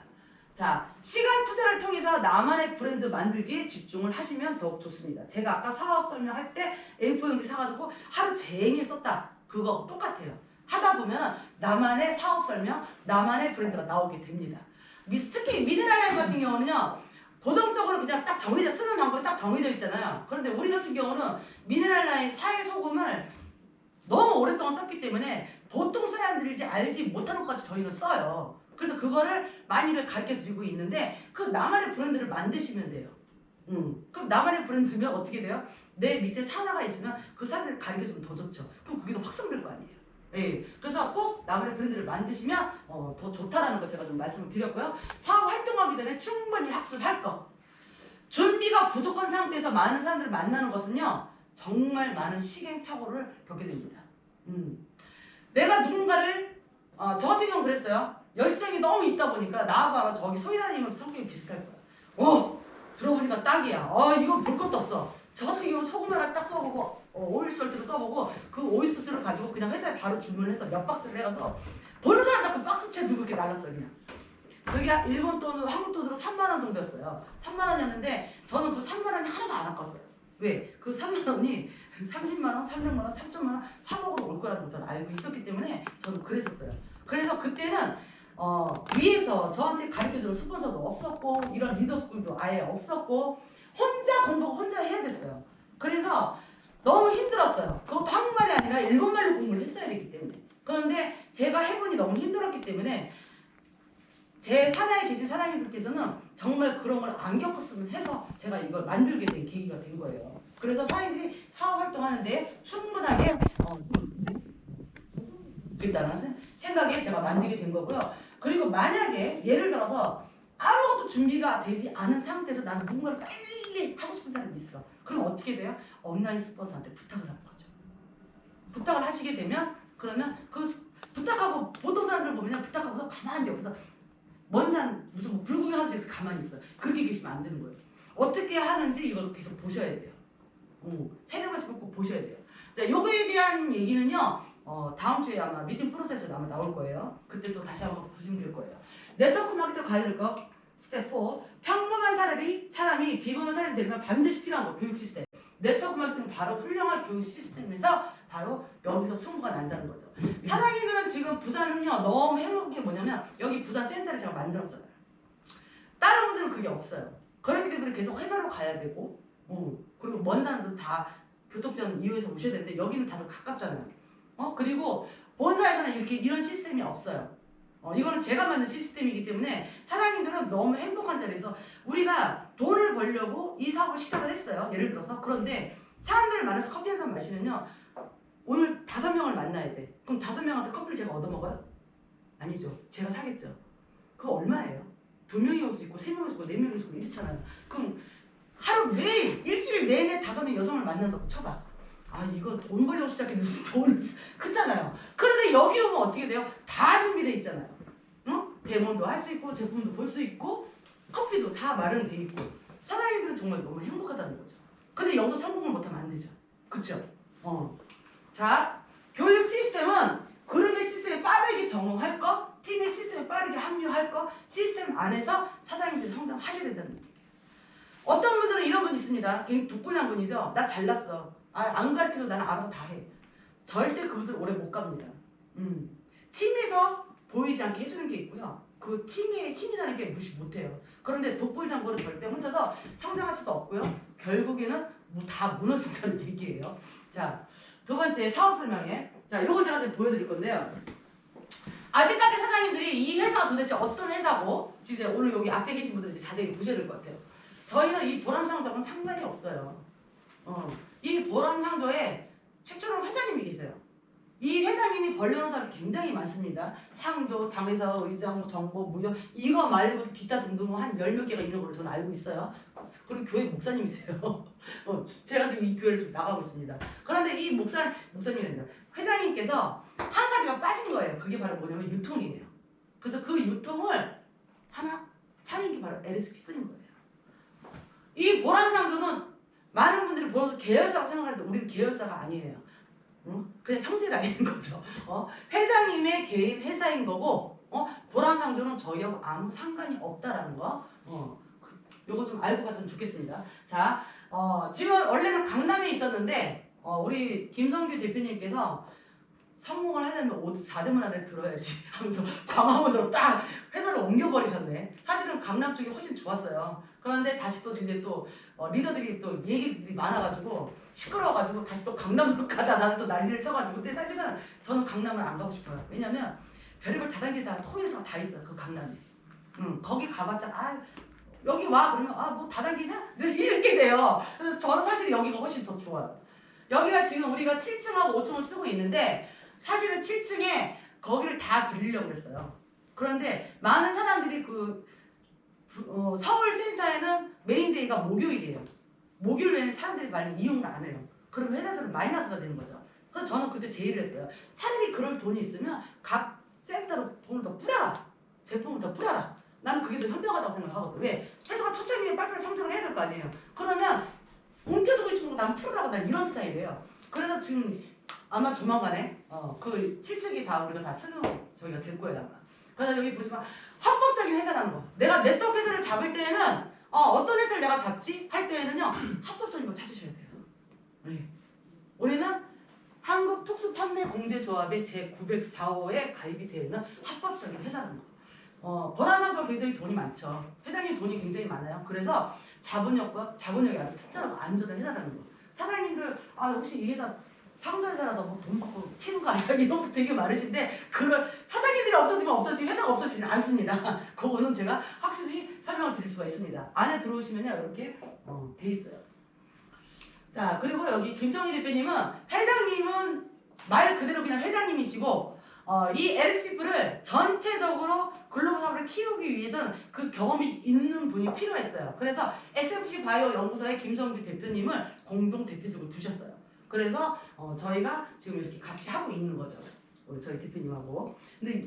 자, 시간 투자를 통해서 나만의 브랜드 만들기에 집중을 하시면 더욱 좋습니다. 제가 아까 사업 설명할 때 A4용지 사가지고 하루 종일 썼다. 그거 똑같아요. 하다 보면 나만의 사업 설명, 나만의 브랜드가 나오게 됩니다. 특히 미네랄 라인 같은 경우는요. 고정적으로 그냥 딱 쓰는 방법이 딱 정해져 있잖아요. 그런데 우리 같은 경우는 미네랄 라인 사회 소금을 너무 오랫동안 썼기 때문에 보통 사람들이 알지 못하는 것까지 저희는 써요. 그래서 그거를 많이들 가르쳐 드리고 있는데 그 나만의 브랜드를 만드시면 돼요. 그럼 나만의 브랜드면 어떻게 돼요? 내 밑에 산하가 있으면 그 산을 가르쳐 주면 더 좋죠. 그럼 그게 더 확산될 거 아니에요. 예, 그래서 꼭 나만의 브랜드를 만드시면 더 좋다라는 거 제가 좀 말씀을 드렸고요. 사업 활동하기 전에 충분히 학습할 거. 준비가 부족한 상태에서 많은 사람들을 만나는 것은요. 정말 많은 시행착오를 겪게 됩니다. 내가 누군가를 저 같은 경우는 그랬어요. 열정이 너무 있다 보니까 나하고 저기 소희사님은 성격이 비슷할 거야. 들어보니까 딱이야. 이건 볼 것도 없어. 저 같은 경우 소금 하나 딱 써보고 오일솔트를 써보고 그 오일솔트를 가지고 그냥 회사에 바로 주문을 해서 몇 박스를 해가서 보는 사람 다 그 박스채 들고 이렇게 날랐어요. 그냥. 그게 일본 돈으로 한국 돈으로 3만 원 정도였어요. 3만 원이었는데 저는 그 3만 원이 하나도 안 아꼈어요. 왜? 그 3만 원이 30만 원, 300만 원, 3천만 원, 3억으로 올 거라는 걸 저는 알고 있었기 때문에 저는 그랬었어요. 그래서 그때는 위에서 저한테 가르쳐주는 스폰서도 없었고 이런 리더스쿨도 아예 없었고 혼자 공부 혼자 해야 됐어요. 그래서 너무 힘들었어요. 그것도 한국말이 아니라 일본말로 공부를 했어야 되기 때문에. 그런데 제가 해보니 너무 힘들었기 때문에 제 산하에 계신 사장님들께서는 정말 그런 걸 안 겪었으면 해서 제가 이걸 만들게 된 계기가 된 거예요. 그래서 사장님들이 사업 활동하는데 충분하게 있다는 생각에 제가 만들게 된 거고요. 그리고 만약에 예를 들어서 아무것도 준비가 되지 않은 상태에서 나는 누군가를 빨리 하고 싶은 사람이 있어. 그럼 어떻게 돼요? 온라인 스폰서한테 부탁을 하는 거죠. 부탁을 하시게 되면 그러면 그 부탁하고 보통 사람들 보면 부탁하고서 가만히 옆에서 먼 산 무슨 뭐 불구경하듯이 이렇게 가만히 있어요. 그렇게 계시면 안 되는 거예요. 어떻게 하는지 이걸 계속 보셔야 돼요. 세네 번씩 꼭 보셔야 돼요. 자, 요거에 대한 얘기는요. 다음 주에 아마 미팅 프로세스에 아마 나올 거예요. 그때 또 다시 한번 보시면 될 거예요. 네트워크 마케팅 가야 될 거. 스텝 4. 평범한 사람이 비범한 사람이 되면 반드시 필요한 거. 교육 시스템. 네트워크 마케팅은 바로 훌륭한 교육 시스템에서 바로 여기서 승부가 난다는 거죠. 사장님들은 지금 부산은요 너무 행복한 게 뭐냐면 여기 부산 센터를 제가 만들었잖아요. 다른 분들은 그게 없어요. 그렇기 때문에 계속 회사로 가야 되고 그리고 먼 사람들은 다 교통편 이용해서 오셔야 되는데 여기는 다들 가깝잖아요. 그리고 본사에서는 이런 시스템이 없어요. 이거는 제가 만든 시스템이기 때문에 사장님들은 너무 행복한 자리에서 우리가 돈을 벌려고 이 사업을 시작을 했어요. 예를 들어서. 그런데 사람들 만나서 커피 한 잔 마시면요. 오늘 5명을 만나야 돼. 그럼 5명한테 커피를 제가 얻어먹어요? 아니죠. 제가 사겠죠. 그거 얼마예요? 2명이 올 수 있고 3명이 올 수 있고 4명이 올 수 있고 이렇잖아요. 그럼 하루 매일 일주일 내내 5명, 6명을 만난다고 쳐봐. 아 이거 돈 벌려고 시작했는데 무슨 돈을 그렇잖아요. 그런데 여기 오면 어떻게 돼요? 다 준비돼 있잖아요. 응? 데모도 할 수 있고 제품도 볼 수 있고 커피도 다 마련돼 있고 사장님들은 정말 너무 행복하다는 거죠. 근데 여기서 성공을 못하면 안 되죠. 그쵸? 자, 교육 시스템은 그룹의 시스템에 빠르게 적응할 거, 팀의 시스템에 빠르게 합류할 거, 시스템 안에서 사장님들이 성장하셔야 된다는 얘기예요. 어떤 분들은 이런 분 있습니다. 굉장히 독분한 분이죠. 나 잘났어. 안 가르쳐도 나는 알아서 다 해. 절대 그분들 오래 못 갑니다. 팀에서 보이지 않게 해주는 게 있고요. 그 팀의 힘이라는 게 무시 못해요. 그런데 독불장군은 절대 혼자서 성장할 수도 없고요. 결국에는 다 무너진다는 얘기예요. 자, 2번째 사업 설명회. 자, 요걸 제가 지금 보여드릴 건데요. 아직까지 사장님들이 이 회사가 도대체 어떤 회사고 지금 오늘 여기 앞에 계신 분들이 자세히 보셔야 될 것 같아요. 저희는 이 보람상조하고는 상관이 없어요. 이 보람상조에 최초로 회장님이 계세요. 이 회장님이 벌려놓은 사람이 굉장히 많습니다. 상조, 장회사, 의장, 정보, 무역 이거 말고도 기타 등등 한 10몇 개가 있는 걸로 저는 알고 있어요. 그리고 교회 목사님이세요. 제가 지금 이 교회를 좀 나가고 있습니다. 그런데 이 목사님입니다. 회장님께서 한 가지가 빠진 거예요. 그게 바로 뭐냐면 유통이에요. 그래서 그 유통을 하나 차린 게 바로 LS피플인 거예요. 이 보람상조는 많은 분들이 보면서 계열사라고 생각하는데 우리는 계열사가 아니에요. 그냥 형제 라인인 거죠. 회장님의 개인 회사인 거고 보람상조는 저희하고 아무 상관이 없다라는 거 요거 좀 알고 갔으면 좋겠습니다. 자, 지금 원래는 강남에 있었는데 우리 김성규 대표님께서 성공을 하려면 4대문 안에 들어야지 하면서 광화문으로 딱 회사를 옮겨버리셨네. 사실은 강남 쪽이 훨씬 좋았어요. 그런데 다시 또 이제 또 리더들이 또 얘기들이 많아가지고 시끄러워가지고 다시 또 강남으로 가자 나는 또 난리를 쳐가지고 근데 사실은 저는 강남을 안 가고 싶어요. 왜냐면 별의별 다단계사 토일사가 다 있어요. 그 강남에. 거기 가봤자 여기 와 그러면 뭐 다단계냐? 이렇게 돼요. 그래서 저는 사실 여기가 훨씬 더 좋아요. 여기가 지금 우리가 7층하고 5층을 쓰고 있는데 사실은 7층에 거기를 다 빌리려고 그랬어요. 그런데 많은 사람들이 서울 센터에는 메인데이가 목요일이에요. 목요일 외에는 사람들이 많이 이용을 안 해요. 그럼 회사에서는 마이너스가 되는 거죠. 그래서 저는 그때 제의를 했어요. 차라리 그럴 돈이 있으면 각 센터로 돈을 더 뿌려라. 제품을 더 뿌려라. 나는 그게 더 현명하다고 생각하거든. 왜? 회사가 초점이면 빨리빨리 성장을 해야 될 거 아니에요. 그러면 옮겨주고 있는 거 난 풀으라고 난 이런 스타일이에요. 그래서 지금 아마 조만간에 그 7층이 다 우리가 다 쓰는 저희가 될 거예요 아마. 그래서 여기 보시면 합법적인 회사라는 거. 내가 네트워크 회사를 잡을 때에는 어떤 회사를 내가 잡지 할 때에는요 합법적인 거 찾으셔야 돼요. 네. 우리는 한국특수판매공제조합의 제904호에 가입이 되어 있는 합법적인 회사라는 거. 보람상조가 굉장히 돈이 많죠. 회장님 돈이 굉장히 많아요. 그래서 자본력이 아주 튼튼하고 안전한 회사라는 거. 사장님들 혹시 이 회사 상조회사라서 뭐 돈 받고 튀는 거 아니야? 이런 거 되게 많으신데 그걸 사장님들이 없어지면 회사가 없어지지 않습니다. 그거는 제가 확실히 설명을 드릴 수가 있습니다. 안에 들어오시면요 이렇게 돼 있어요. 자 그리고 여기 김성희 대표님은 회장님은 말 그대로 그냥 회장님이시고 이 LS피플을 전체적으로 글로벌 사업을 키우기 위해서는 그 경험이 있는 분이 필요했어요. 그래서 SFC 바이오 연구소의 김성규 대표님을 공동 대표직으로 두셨어요. 그래서 저희가 지금 이렇게 같이 하고 있는 거죠. 저희 대표님하고. 근데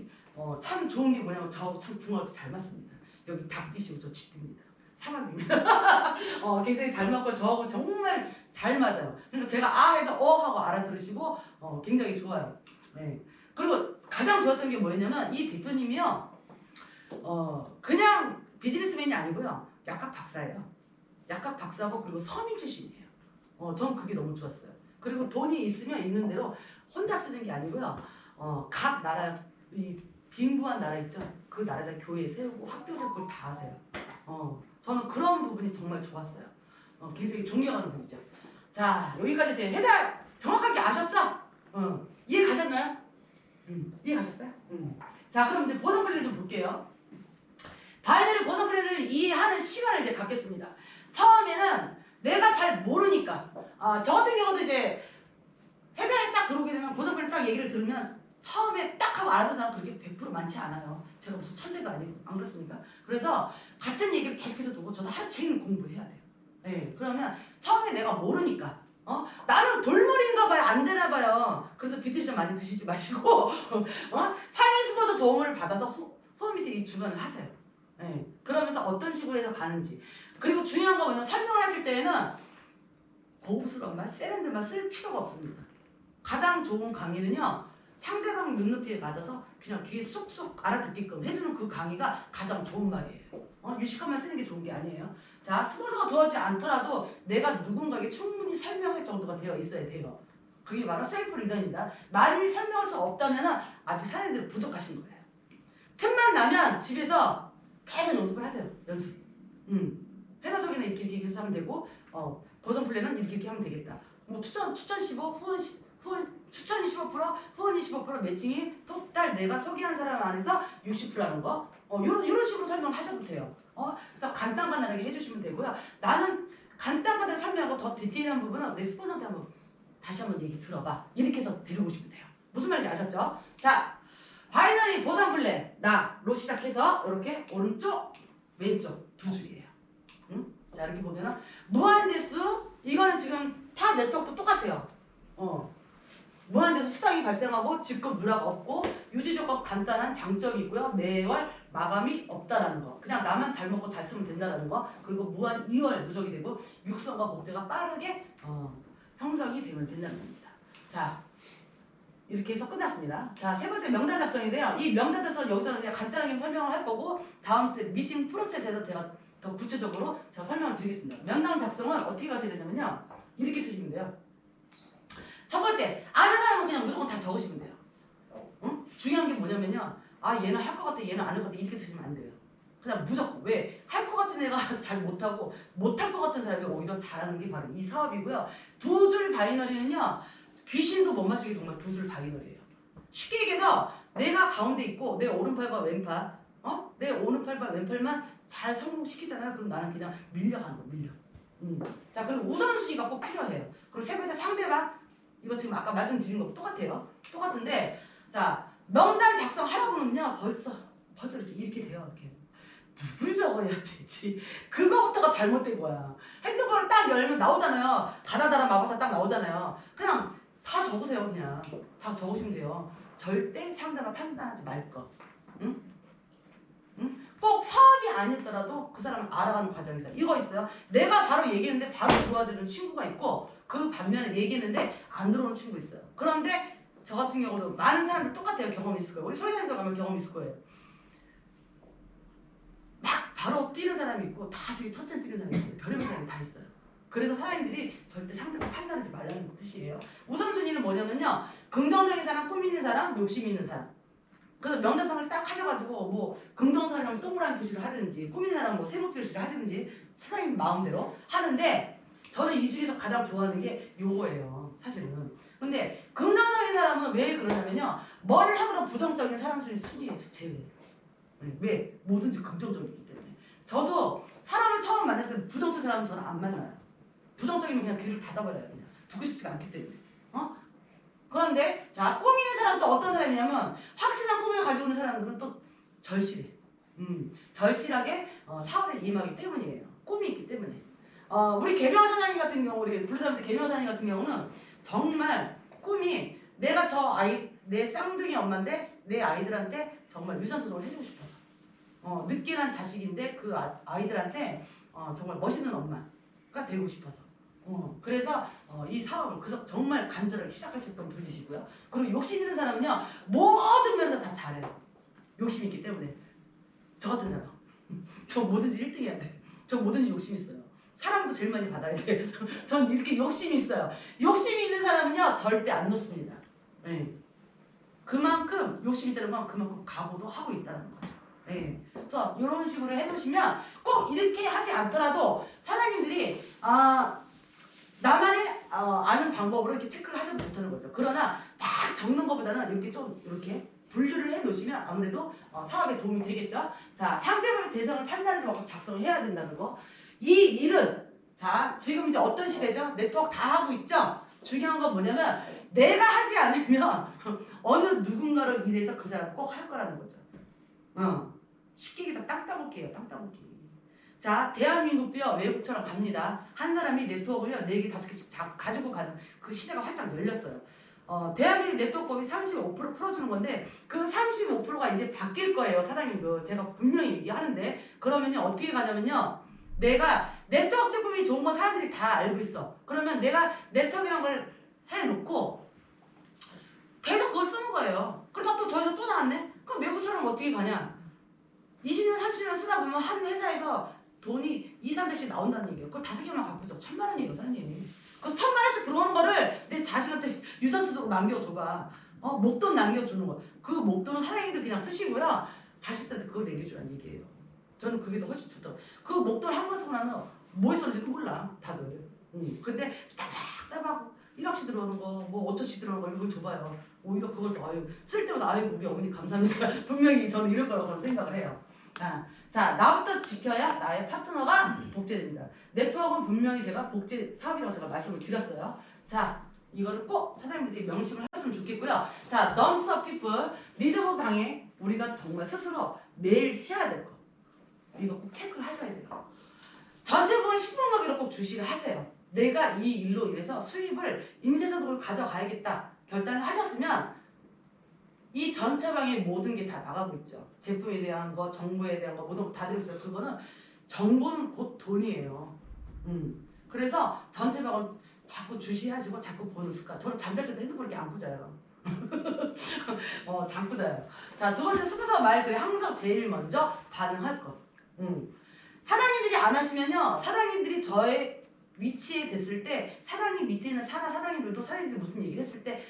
참 좋은 게 뭐냐면 저하고 참 궁합이 잘 맞습니다. 여기 닭띠시고 저 쥐띠입니다. 상합입니다. 굉장히 잘 맞고 저하고 정말 잘 맞아요. 그러니까 제가 해도 하고 알아들으시고 굉장히 좋아요. 네. 그리고 가장 좋았던 게 뭐였냐면 이 대표님이요. 그냥 비즈니스맨이 아니고요. 약학 박사예요. 약학 박사고 그리고 서민 출신이에요. 전 그게 너무 좋았어요. 그리고 돈이 있으면 있는 대로 혼자 쓰는 게 아니고요. 각 나라 이 빈부한 나라 있죠. 그 나라에다 교회 세우고 학교에서 그걸 다 하세요. 저는 그런 부분이 정말 좋았어요. 굉장히 존경하는 분이죠. 자 여기까지 제 회사 정확하게 아셨죠? 이해 가셨나요? 이해 가셨어요? 자, 그럼 이제 보상 플랜을 좀 볼게요. 바이너리 보상 플랜을 이해하는 시간을 이제 갖겠습니다. 처음에는 내가 잘 모르니까 저 같은 경우도 이제 회사에 딱 들어오게 되면 보상 플랜 딱 얘기를 들으면 처음에 딱 하고 알아듣는 사람 그렇게 100% 많지 않아요. 제가 무슨 천재도 아니고 안 그렇습니까? 그래서 같은 얘기를 계속해서 듣고 저도 하루 종일 공부해야 돼요. 네, 그러면 처음에 내가 모르니까 나는 돌머리인가 봐요. 안 되나 봐요. 그래서 비트션 많이 드시지 마시고 삶의 스포츠 도움을 받아서 후원 밑에 이 주변을 하세요. 네, 그러면서 어떤 식으로 해서 가는지. 그리고 중요한 거 뭐냐면 설명을 하실 때에는 고급스러운 말, 세련된 말 쓸 필요가 없습니다. 가장 좋은 강의는요. 상대방 눈높이에 맞아서 그냥 귀에 쏙쏙 알아듣게끔 해주는 그 강의가 가장 좋은 말이에요. 유식한 말 쓰는 게 좋은 게 아니에요. 자, 스폰서가 도와주지 않더라도 내가 누군가에게 충분히 설명할 정도가 되어 있어야 돼요. 그게 바로 셀프 리더입니다. 만일 설명할 수 없다면 아직 사장님들은 부족하신 거예요. 틈만 나면 집에서 계속 연습을 하세요. 연습. 회사 소개는 이렇게 해서 하면 되고 보상 플랜은 이렇게 하면 되겠다. 뭐 추천 15, 후원 추천이 15%, 후원이 15%, 매칭이 토탈 내가 소개한 사람 안에서 60%라는 거. 이런 식으로 설명하셔도 돼요. 그래서 간단하게 해주시면 되고요. 나는 간단하게 설명하고 더 디테일한 부분은 내 스폰서한테 다시 한번 얘기 들어봐. 이렇게 해서 데리고 오시면 돼요. 무슨 말인지 아셨죠? 자, 바이너리 보상 플랜 나로 시작해서 이렇게 오른쪽, 왼쪽 두 줄이에요. 자, 이렇게 보면은 무한대수 이거는 지금 타 네트워크도 똑같아요. 무한대수 수당이 발생하고 직급 누락 없고 유지 조건 간단한 장점이 있고요. 매월 마감이 없다라는 거. 그냥 나만 잘 먹고 잘 쓰면 된다라는 거. 그리고 무한 2월 누적이 되고 육성과 복제가 빠르게 형성이 되면 된다는 겁니다. 자, 이렇게 해서 끝났습니다. 자, 세 번째 명단 작성인데요. 이 명단 작성은 여기서는 그냥 간단하게 설명을 할 거고 다음 주에 미팅 프로세스에서 제가 더 구체적으로 제가 설명을 드리겠습니다. 명단 작성은 어떻게 가셔야 되냐면요. 이렇게 쓰시면 돼요. 첫 번째, 아는 사람은 그냥 무조건 다 적으시면 돼요. 중요한 게 뭐냐면요. 얘는 할 것 같아, 얘는 안 할 것 같아 이렇게 쓰시면 안 돼요. 그냥 무조건. 왜? 할 것 같은 애가 잘 못하고 못할 것 같은 사람이 오히려 잘하는 게 바로 이 사업이고요. 두 줄 바이너리는요. 귀신도 못 맞추게 정말 두 줄 바이너리예요. 쉽게 얘기해서 내가 가운데 있고 내 오른팔과 왼팔 내 오른팔과 왼팔만 잘 성공시키잖아요. 그럼 나는 그냥 밀려가는 거 밀려. 자, 그리고 우선순위가 꼭 필요해요. 그리고 세 번째 상대방 이거 지금 아까 말씀드린 거 똑같아요. 똑같은데 자 명단 작성하라고 그러면요 벌써 이렇게 돼요. 이렇게 누굴 적어야 되지? 그거부터가 잘못된 거야. 핸드폰을 딱 열면 나오잖아요. 가나다라 마법사 딱 나오잖아요. 그냥 다 적으세요. 그냥 다 적으시면 돼요. 절대 상대방 판단하지 말 거. 응? 꼭 사업이 아니더라도 그 사람을 알아가는 과정에서 이거 있어요. 내가 바로 얘기했는데 바로 들어와주는 친구가 있고 그 반면에 얘기했는데 안 들어오는 친구 있어요. 그런데 저 같은 경우도 많은 사람들 똑같아요. 경험이 있을 거예요. 우리 소리사님도 가면 경험이 있을 거예요. 막 바로 뛰는 사람이 있고 다 저기 천천히 뛰는 사람이 있고 별의별 사람이 다 있어요. 그래서 사장님들이 절대 상대방 판단하지 말라는 뜻이에요. 우선순위는 뭐냐면요. 긍정적인 사람, 꿈 있는 사람, 욕심 있는 사람. 그래서 명단성을 딱 하셔가지고 뭐 긍정사람 동그라미 표시를 하든지 꾸민 사람 뭐 세모 표시를 하든지 사장님 마음대로 하는데 저는 이 중에서 가장 좋아하는 게 요거예요. 사실은. 근데 긍정적인 사람은 왜 그러냐면요. 뭘 하더라도 부정적인 사람 순위에서 제외해요. 왜? 뭐든지 긍정적이기 때문에. 저도 사람을 처음 만났을 때 부정적인 사람은 저는 안 만나요. 부정적이면 그냥 귀를 닫아버려요. 그냥 듣고 싶지가 않기 때문에. 그런데 자 꿈 있는 사람은 또 어떤 사람이냐면 확실한 꿈을 가지고 있는 사람들은 또 절실해. 절실하게 사업에 임하기 때문이에요. 꿈이 있기 때문에. 우리 개명 사장님 같은 경우 우리 블루다이트 개명 사장님 같은 경우는 정말 꿈이 내가 내 쌍둥이 엄마인데 내 아이들한테 정말 유산소송을 해주고 싶어서 늦게 난 자식인데 그 아이들한테 정말 멋있는 엄마가 되고 싶어서 그래서 이 사업을 그래서 정말 간절하게 시작하셨던 분이시고요. 그리고 욕심 있는 사람은요 모든 면에서 다 잘해요. 욕심 있기 때문에. 저 같은 사람 저 뭐든지 1등 해야 돼. 저 뭐든지 욕심 있어요. 사람도 제일 많이 받아야 돼. 전 이렇게 욕심이 있어요. 욕심이 있는 사람은요 절대 안 놓습니다. 네. 그만큼 욕심이 있다는 건 그만큼 각오도 하고 있다는 거죠. 네. 그래서 이런 식으로 해놓으시면 꼭 이렇게 하지 않더라도 사장님들이 나만의 아는 방법으로 이렇게 체크를 하셔도 좋다는 거죠. 그러나 막 적는 것보다는 이렇게 좀 이렇게 분류를 해 놓으시면 아무래도 사업에 도움이 되겠죠. 자, 상대방의 대상을 판단해서 작성을 해야 된다는 거. 이 일은 자, 지금 이제 어떤 시대죠? 네트워크 다 하고 있죠? 중요한 건 뭐냐면 내가 하지 않으면 어느 누군가로 인해서 그 사람 꼭 할 거라는 거죠. 쉽게 얘기해서 땅 따먹기예요. 땅 따먹기. 자, 대한민국도요. 외국처럼 갑니다. 한 사람이 네트워크를요. 4개, 5개씩 가지고 가는 그 시대가 활짝 열렸어요. 대한민국 네트워크법이 35% 풀어주는 건데 그 35%가 이제 바뀔 거예요. 사장님도. 제가 분명히 얘기하는데 그러면요. 어떻게 가냐면요. 내가 네트워크 제품이 좋은 건 사람들이 다 알고 있어. 그러면 내가 네트워크라는 걸 해놓고 계속 그걸 쓰는 거예요. 그러다 또 저기서 또 나왔네? 그럼 외국처럼 어떻게 가냐? 20년, 30년 쓰다 보면 한 회사에서 돈이 2, 300씩 나온다는 얘기예요. 그걸 5개만 갖고 있어. 1,000만 원이에요, 사장님. 그 1,000만 원씩 들어오는 거를 내 자식한테 유산소로 남겨줘봐. 목돈 남겨주는 거. 그 목돈은 사장님들 그냥 쓰시고요. 자식들한테 그걸 남겨주라는 얘기예요. 저는 그게 더 훨씬 좋다고. 그 목돈 한 번 쓰고 나면 뭐 했었는지도 몰라, 다들. 근데 따박따박 1억씩 들어오는 거, 뭐 5천씩 들어오는 거 이걸 줘봐요. 오히려 그걸 더 쓸 때마다 우리 어머니 감사합니다. 분명히 저는 이럴 거라고 저는 생각을 해요. 자, 나부터 지켜야 나의 파트너가 복제됩니다. 네트워크는 분명히 제가 복제 사업이라고 제가 말씀을 드렸어요. 자, 이거를 꼭 사장님들이 명심을 하셨으면 좋겠고요. 자, 넘스 피플 리저브 방해 우리가 정말 스스로 매일 해야 될 거. 이거 꼭 체크를 하셔야 돼요. 전체 보험 식품가게로 꼭 주시를 하세요. 내가 이 일로 인해서 수입을 인쇄소득을 가져가야겠다 결단을 하셨으면 이 전체 방에 모든 게 다 나가고 있죠. 제품에 대한 거, 정보에 대한 거 모든 거 다 들었어요. 그거는 정보는 곧 돈이에요. 그래서 전체 방은 자꾸 주시하시고 자꾸 보는 습관. 저는 잠잘 때도 핸드폰 이렇게 안고 자요. 잠고 자요. 자, 두 번째 스포서 말 그래 항상 제일 먼저 반응할 것. 사장님들이 안 하시면요. 사장님들이 저의 위치에 됐을 때 사장님 밑에 있는 사장님들도 사장님들이 무슨 얘기를 했을 때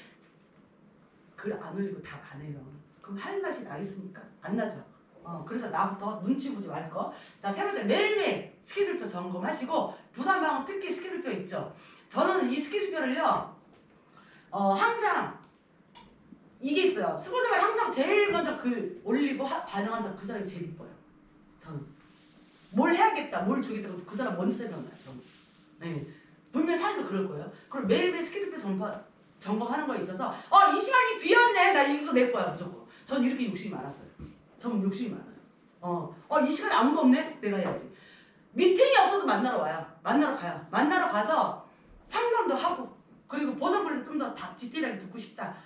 글 안 올리고 답 안 해요. 그럼 할 맛이 나겠습니까? 안 나죠. 그래서 나부터 눈치 보지 말 거. 자, 세 번째 매일매일 스케줄표 점검하시고 부산방은 특히 스케줄표 있죠. 저는 이 스케줄표를요. 항상 이게 있어요. 스포츠만 항상 제일 먼저 글 올리고 반영하는 사람 그 사람이 제일 이뻐요. 저는 뭘 해야겠다, 뭘 주겠다고 그 사람 먼저 생각나요. 저는. 네. 분명히 사람도 그럴 거예요. 그리고 매일매일 스케줄표 점검하는 거에 있어서 이 시간이 비었네. 나 이거 낼 거야 무조건. 전 이렇게 욕심이 많았어요. 전 욕심이 많아요. 이 시간에 아무도 없네. 내가 해야지. 미팅이 없어도 만나러 와요. 만나러 가요. 만나러 가서 상담도 하고 그리고 보상권에서 좀 더 디테일하게 듣고 싶다.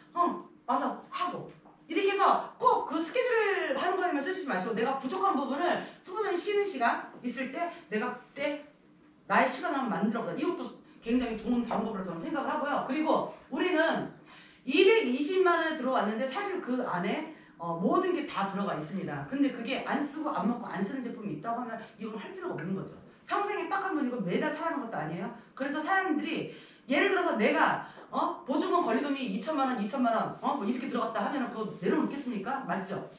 와서 하고 이렇게 해서 꼭 그 스케줄을 하는 거에만 쓰시지 마시고 내가 부족한 부분을 수분을 쉬는 시간 있을 때 내가 그때 나의 시간을 한번 만들어보자. 이것도 굉장히 좋은 방법으로 저는 생각을 하고요. 그리고 우리는 220만 원에 들어왔는데 사실 그 안에 모든 게 다 들어가 있습니다. 근데 그게 안 쓰고 안 먹고 안 쓰는 제품이 있다고 하면 이건 할 필요가 없는 거죠. 평생에 딱 한 번 이거 매달 사는 것도 아니에요. 그래서 사장님들이 예를 들어서 내가 보증금 권리금이 2천만 원, 2천만 원 뭐 이렇게 들어갔다 하면 그거 내려놓겠습니까? 맞죠?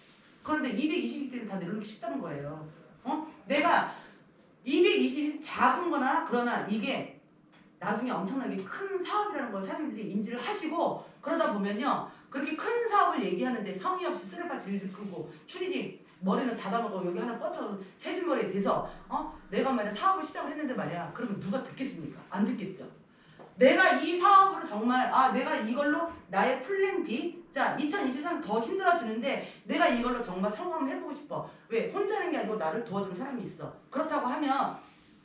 그런데 220일 때는 다 내려놓기 쉽다는 거예요. 내가 220이 작은 거나 그러나 이게 나중에 엄청나게 큰 사업이라는 걸 사장님들이 인지를 하시고 그러다 보면요. 그렇게 큰 사업을 얘기하는데 성의 없이 쓰레빠 질질 끌고 추리닝 머리는 자다먹고 여기 하나 뻗쳐 새진머리에 대서 내가 말이야 사업을 시작을 했는데 말이야 그러면 누가 듣겠습니까? 안 듣겠죠. 내가 이 사업으로 정말 내가 이걸로 나의 플랜 B 자 2023년 더 힘들어지는데 내가 이걸로 정말 성공을 해보고 싶어. 왜? 혼자 하는 게 아니고 나를 도와주는 사람이 있어. 그렇다고 하면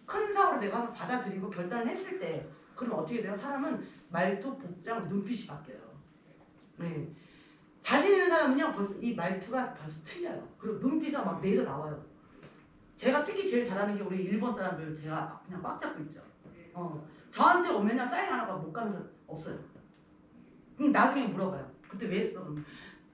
큰 사업을 내가 한번 받아들이고 결단을 했을 때 그럼 어떻게 돼요? 사람은 말투, 복장, 눈빛이 바뀌어요. 네. 자신 있는 사람은요 벌써 이 말투가 벌써 틀려요. 그리고 눈빛이 막 내서 나와요. 제가 특히 제일 잘하는 게 우리 일본 사람들 제가 그냥 꽉 잡고 있죠. 저한테 오면요 사인 안 하고 못 가는 사람 없어요. 그럼 나중에 물어봐요. 그때 왜 했어?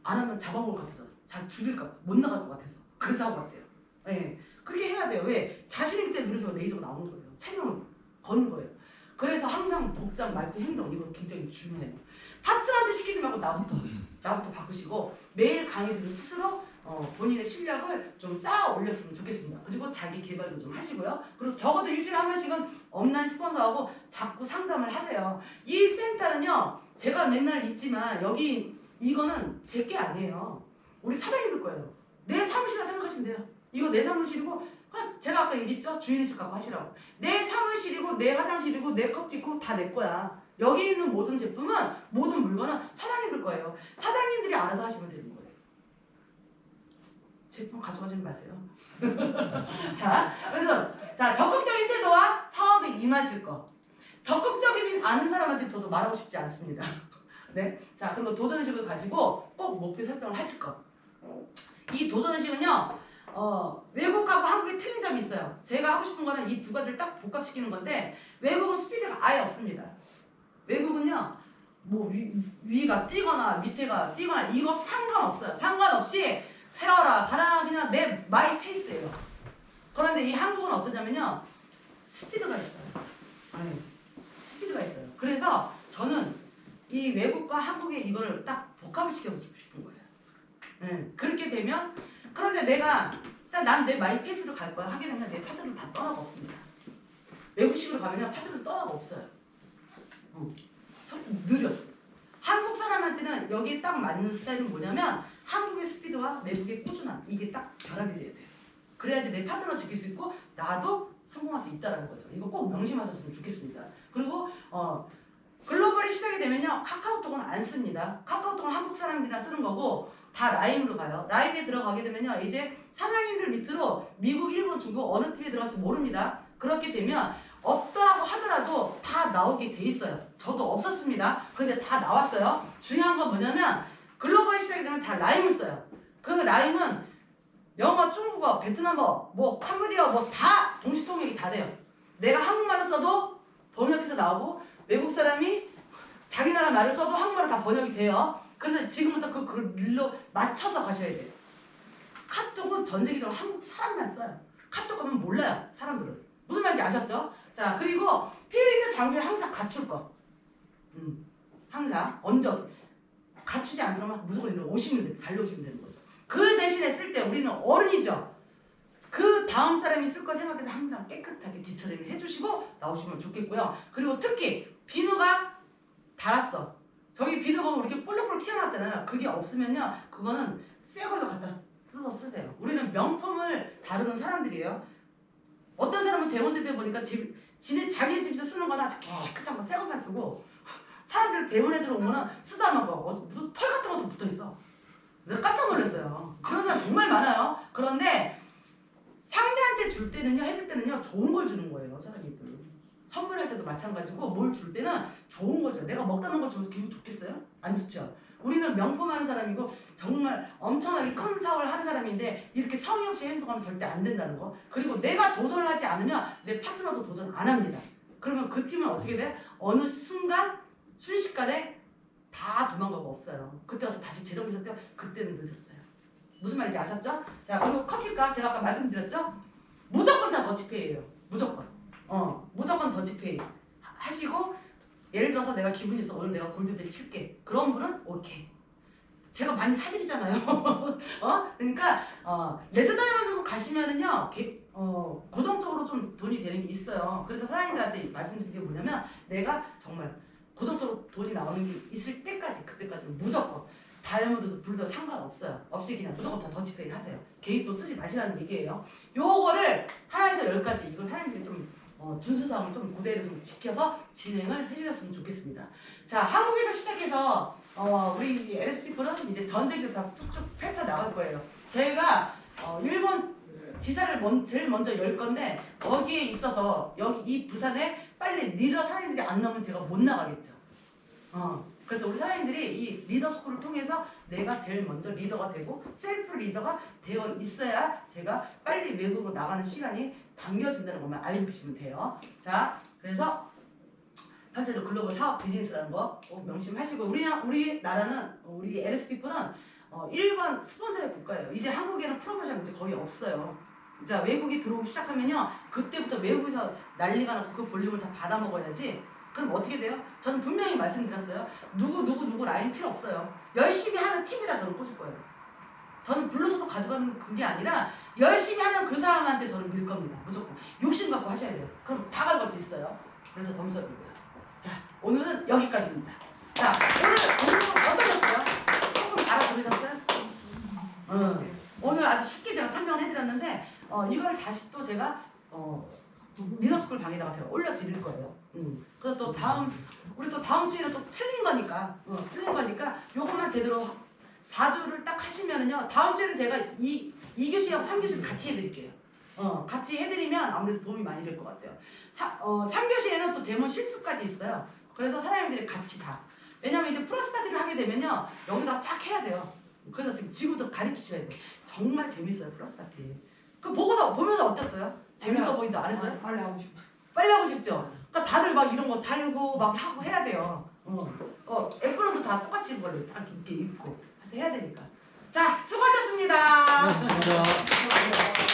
안 하면 잡아먹을 것 같아서 죽일까 못 나갈 것 같아서 그래서 하고 왔대요. 네. 그렇게 해야 돼요. 왜? 자신 있기 때문에 그래서 레이저가 나오는 거예요. 체면을 거는 거예요. 그래서 항상 복장, 말투, 행동 이거 굉장히 중요해요. 파트너한테 시키지 말고 나부터 바꾸시고 매일 강의들 스스로 본인의 실력을 좀 쌓아 올렸으면 좋겠습니다. 그리고 자기 개발도 좀 하시고요. 그리고 적어도 일주일에 한 번씩은 업라인 스폰서하고 자꾸 상담을 하세요. 이 센터는요 제가 맨날 있지만 여기 이거는 제 게 아니에요. 우리 사장님들 거예요. 내 사무실이라 생각하시면 돼요. 이거 내 사무실이고 제가 아까 얘기했죠? 주인의식 갖고 하시라고. 내 사무실이고 내 화장실이고 내 컵도 있고 다 내 거야. 여기 있는 모든 제품은 모든 물건은 사장님들 거예요. 사장님들이 알아서 하시면 되는 거예요. 제품 가져가지 마세요. 자, 그래서 자 적극적인 태도와 사업에 임하실 거. 적극적이지 않은 사람한테 저도 말하고 싶지 않습니다. 네, 자 그리고 도전의식을 가지고 꼭 목표 설정을 하실 거. 이 도전의식은요, 외국하고 한국에 틀린 점이 있어요. 제가 하고 싶은 거는 이 두 가지를 딱 복합시키는 건데 외국은 스피드가 아예 없습니다. 외국은요, 뭐 위가 뛰거나 밑에가 뛰거나 이거 상관없어요. 상관없이 세워라 가라 그냥 내 마이 페이스예요. 그런데 이 한국은 어떠냐면요, 스피드가 있어요. 네, 스피드가 있어요. 그래서 저는 이 외국과 한국의 이거를 딱 복합을 시켜주고 싶은 거예요. 네, 그렇게 되면 그런데 내가 난 내 마이 페이스로 갈 거야 하게 되면 내 파트너를 다 떠나가 없습니다. 외국식으로 가면요 파트너를 떠나가 없어요. 느려. 한국 사람한테는 여기에 딱 맞는 스타일은 뭐냐면 한국의 스피드와 외국의 꾸준함 이게 딱 결합이 돼야 돼요. 그래야지 내 파트너 지킬 수 있고 나도 성공할 수 있다는 거죠. 이거 꼭 명심하셨으면 좋겠습니다. 그리고 글로벌이 시작이 되면요 카카오톡은 안 씁니다. 카카오톡은 한국 사람들이나 쓰는 거고 다 라임으로 가요. 라임에 들어가게 되면요 이제 사장님들 밑으로 미국, 일본, 중국 어느 팀에 들어갈지 모릅니다. 그렇게 되면 없더라고 하더라도 다 나오게 돼 있어요. 저도 없었습니다. 근데 다 나왔어요. 중요한 건 뭐냐면 글로벌이 시작이 되면 다 라임을 써요. 그 라임은 영어, 중국어, 베트남어, 뭐 캄보디아 뭐 다 동시통역이 다 돼요. 내가 한국말을 써도 번역해서 나오고 외국 사람이 자기 나라 말을 써도 한국말로 다 번역이 돼요. 그래서 지금부터 그 일로 맞춰서 가셔야 돼요. 카톡은 전 세계적으로 한국 사람만 써요. 카톡 가면 몰라요. 사람들은. 무슨 말인지 아셨죠? 자 그리고 필드 장비를 항상 갖출 거. 항상 언제 갖추지 않으면 무조건 이리로 오시면 돼요. 달려오시면 되는 거죠. 그 대신에 쓸 때 우리는 어른이죠. 그 다음 사람이 쓸 거 생각해서 항상 깨끗하게 뒤처리를 해주시고 나오시면 좋겠고요. 그리고 특히 비누가 닳았어. 저기 비누 보면 이렇게 볼록볼록 튀어나왔잖아요. 그게 없으면요 그거는 새 걸로 갖다 써서 쓰세요. 우리는 명품을 다루는 사람들이에요. 어떤 사람은 대원세대 보니까 자기 집에서 쓰는 거는 아주 깨끗한 거 새 것만 쓰고 사람들 대원해주러 오면 쓰다 말고 무슨 털 같은 것도 붙어있어. 내가 깜짝 놀랐어요. 그런 사람 정말 많아요. 그런데 상대한테 줄 때는요, 해줄 때는요 좋은 걸 주는 거예요. 사장님들 선물할 때도 마찬가지고 뭘 줄 때는 좋은 걸 줘요. 내가 먹다는 걸 주면서 기분 좋겠어요? 안 좋죠. 우리는 명품하는 사람이고 정말 엄청나게 큰 사업을 하는 사람인데 이렇게 성의 없이 행동하면 절대 안 된다는 거. 그리고 내가 도전을 하지 않으면 내 파트너도 도전 안 합니다. 그러면 그 팀은 어떻게 돼? 어느 순간 순식간에 다 도망가고 없어요. 그때 와서 다시 재정비할 때 그때는 늦었어요. 무슨 말인지 아셨죠? 자 그리고 커피값 제가 아까 말씀드렸죠? 무조건 다 더치페이예요. 무조건. 무조건 더치페이 하시고 예를 들어서 내가 기분이 있어 오늘 내가 골드벨 칠게. 그런 분은 오케이. 제가 많이 사드리잖아요. 그러니까 레드 다이아몬드 가시면은요 고정적으로 좀 돈이 되는 게 있어요. 그래서 사장님들한테 말씀드린 게 뭐냐면 내가 정말 고정적으로 돈이 나오는 게 있을 때까지 그때까지는 무조건 다이아몬드도 불도 상관없어요. 없이 그냥 무조건 다 더치페이 하세요. 개인돈 쓰지 마시라는 얘기예요. 요거를 하나에서 10가지 이걸 사장님들이 좀 준수사항을 좀 그대로 좀 지켜서 진행을 해주셨으면 좋겠습니다. 자 한국에서 시작해서 우리 LS피플은 이제 전 세계로 다 쭉쭉 펼쳐 나갈 거예요. 제가 일본 지사를 제일 먼저 열 건데 거기에 있어서 여기 이 부산에 빨리 리더 사장님들이 안 나오면 제가 못 나가겠죠. 그래서 우리 사장님들이 이 리더 스쿨을 통해서 내가 제일 먼저 리더가 되고 셀프 리더가 되어 있어야 제가 빨리 외국으로 나가는 시간이 당겨진다는 것만 알고 계시면 돼요. 자, 그래서 현재도 글로벌 사업 비즈니스라는 거 꼭 명심하시고 우리 나라는 우리 LS피플은 일반 스폰서의 국가예요. 이제 한국에는 프로모션 이제 거의 없어요. 자 외국이 들어오기 시작하면요 그때부터 외국에서 난리가 나고 그 볼륨을 다 받아 먹어야지. 그럼 어떻게 돼요? 저는 분명히 말씀드렸어요. 누구 라인 필요 없어요. 열심히 하는 팀에다 저는 꽂을 거예요. 저는 불러서도 가져가는 그게 아니라 열심히 하는 그 사람한테 저는 밀 겁니다. 무조건 욕심 갖고 하셔야 돼요. 그럼 다 가져갈 수 있어요. 그래서 검색이고요. 자 오늘은 여기까지입니다. 자 오늘 공부 어떠셨어요? 조금 알아들으셨어요? 오늘 아주 쉽게 제가 설명을 해드렸는데 이걸 다시 또 제가 리더스쿨 방에다가 제가 올려드릴 거예요. 그래서 또 우리 또 다음 주에는 또 틀린 거니까 요것만 제대로 4주를 딱 하시면은요 다음 주에는 제가 2교시하고 3교시를 같이 해드릴게요. 같이 해드리면 아무래도 도움이 많이 될 것 같아요. 3교시에는 또 데모 실습까지 있어요. 그래서 사장님들이 같이 다. 왜냐면 이제 플러스 파티를 하게 되면요 여기다 쫙 해야 돼요. 그래서 지금부터 가르치셔야 돼요. 정말 재밌어요 플러스 파티. 그 보면서 어땠어요? 재밌어 보인다 안 했어요? 빨리 하고 싶어. 빨리 하고 싶죠? 그러니까 다들 막 이런 거 달고 막 하고 해야 돼요. 애플론도 다 똑같이 걸로 딱 이렇게 입고 해서 해야 되니까. 자, 수고하셨습니다. 네, 감사합니다.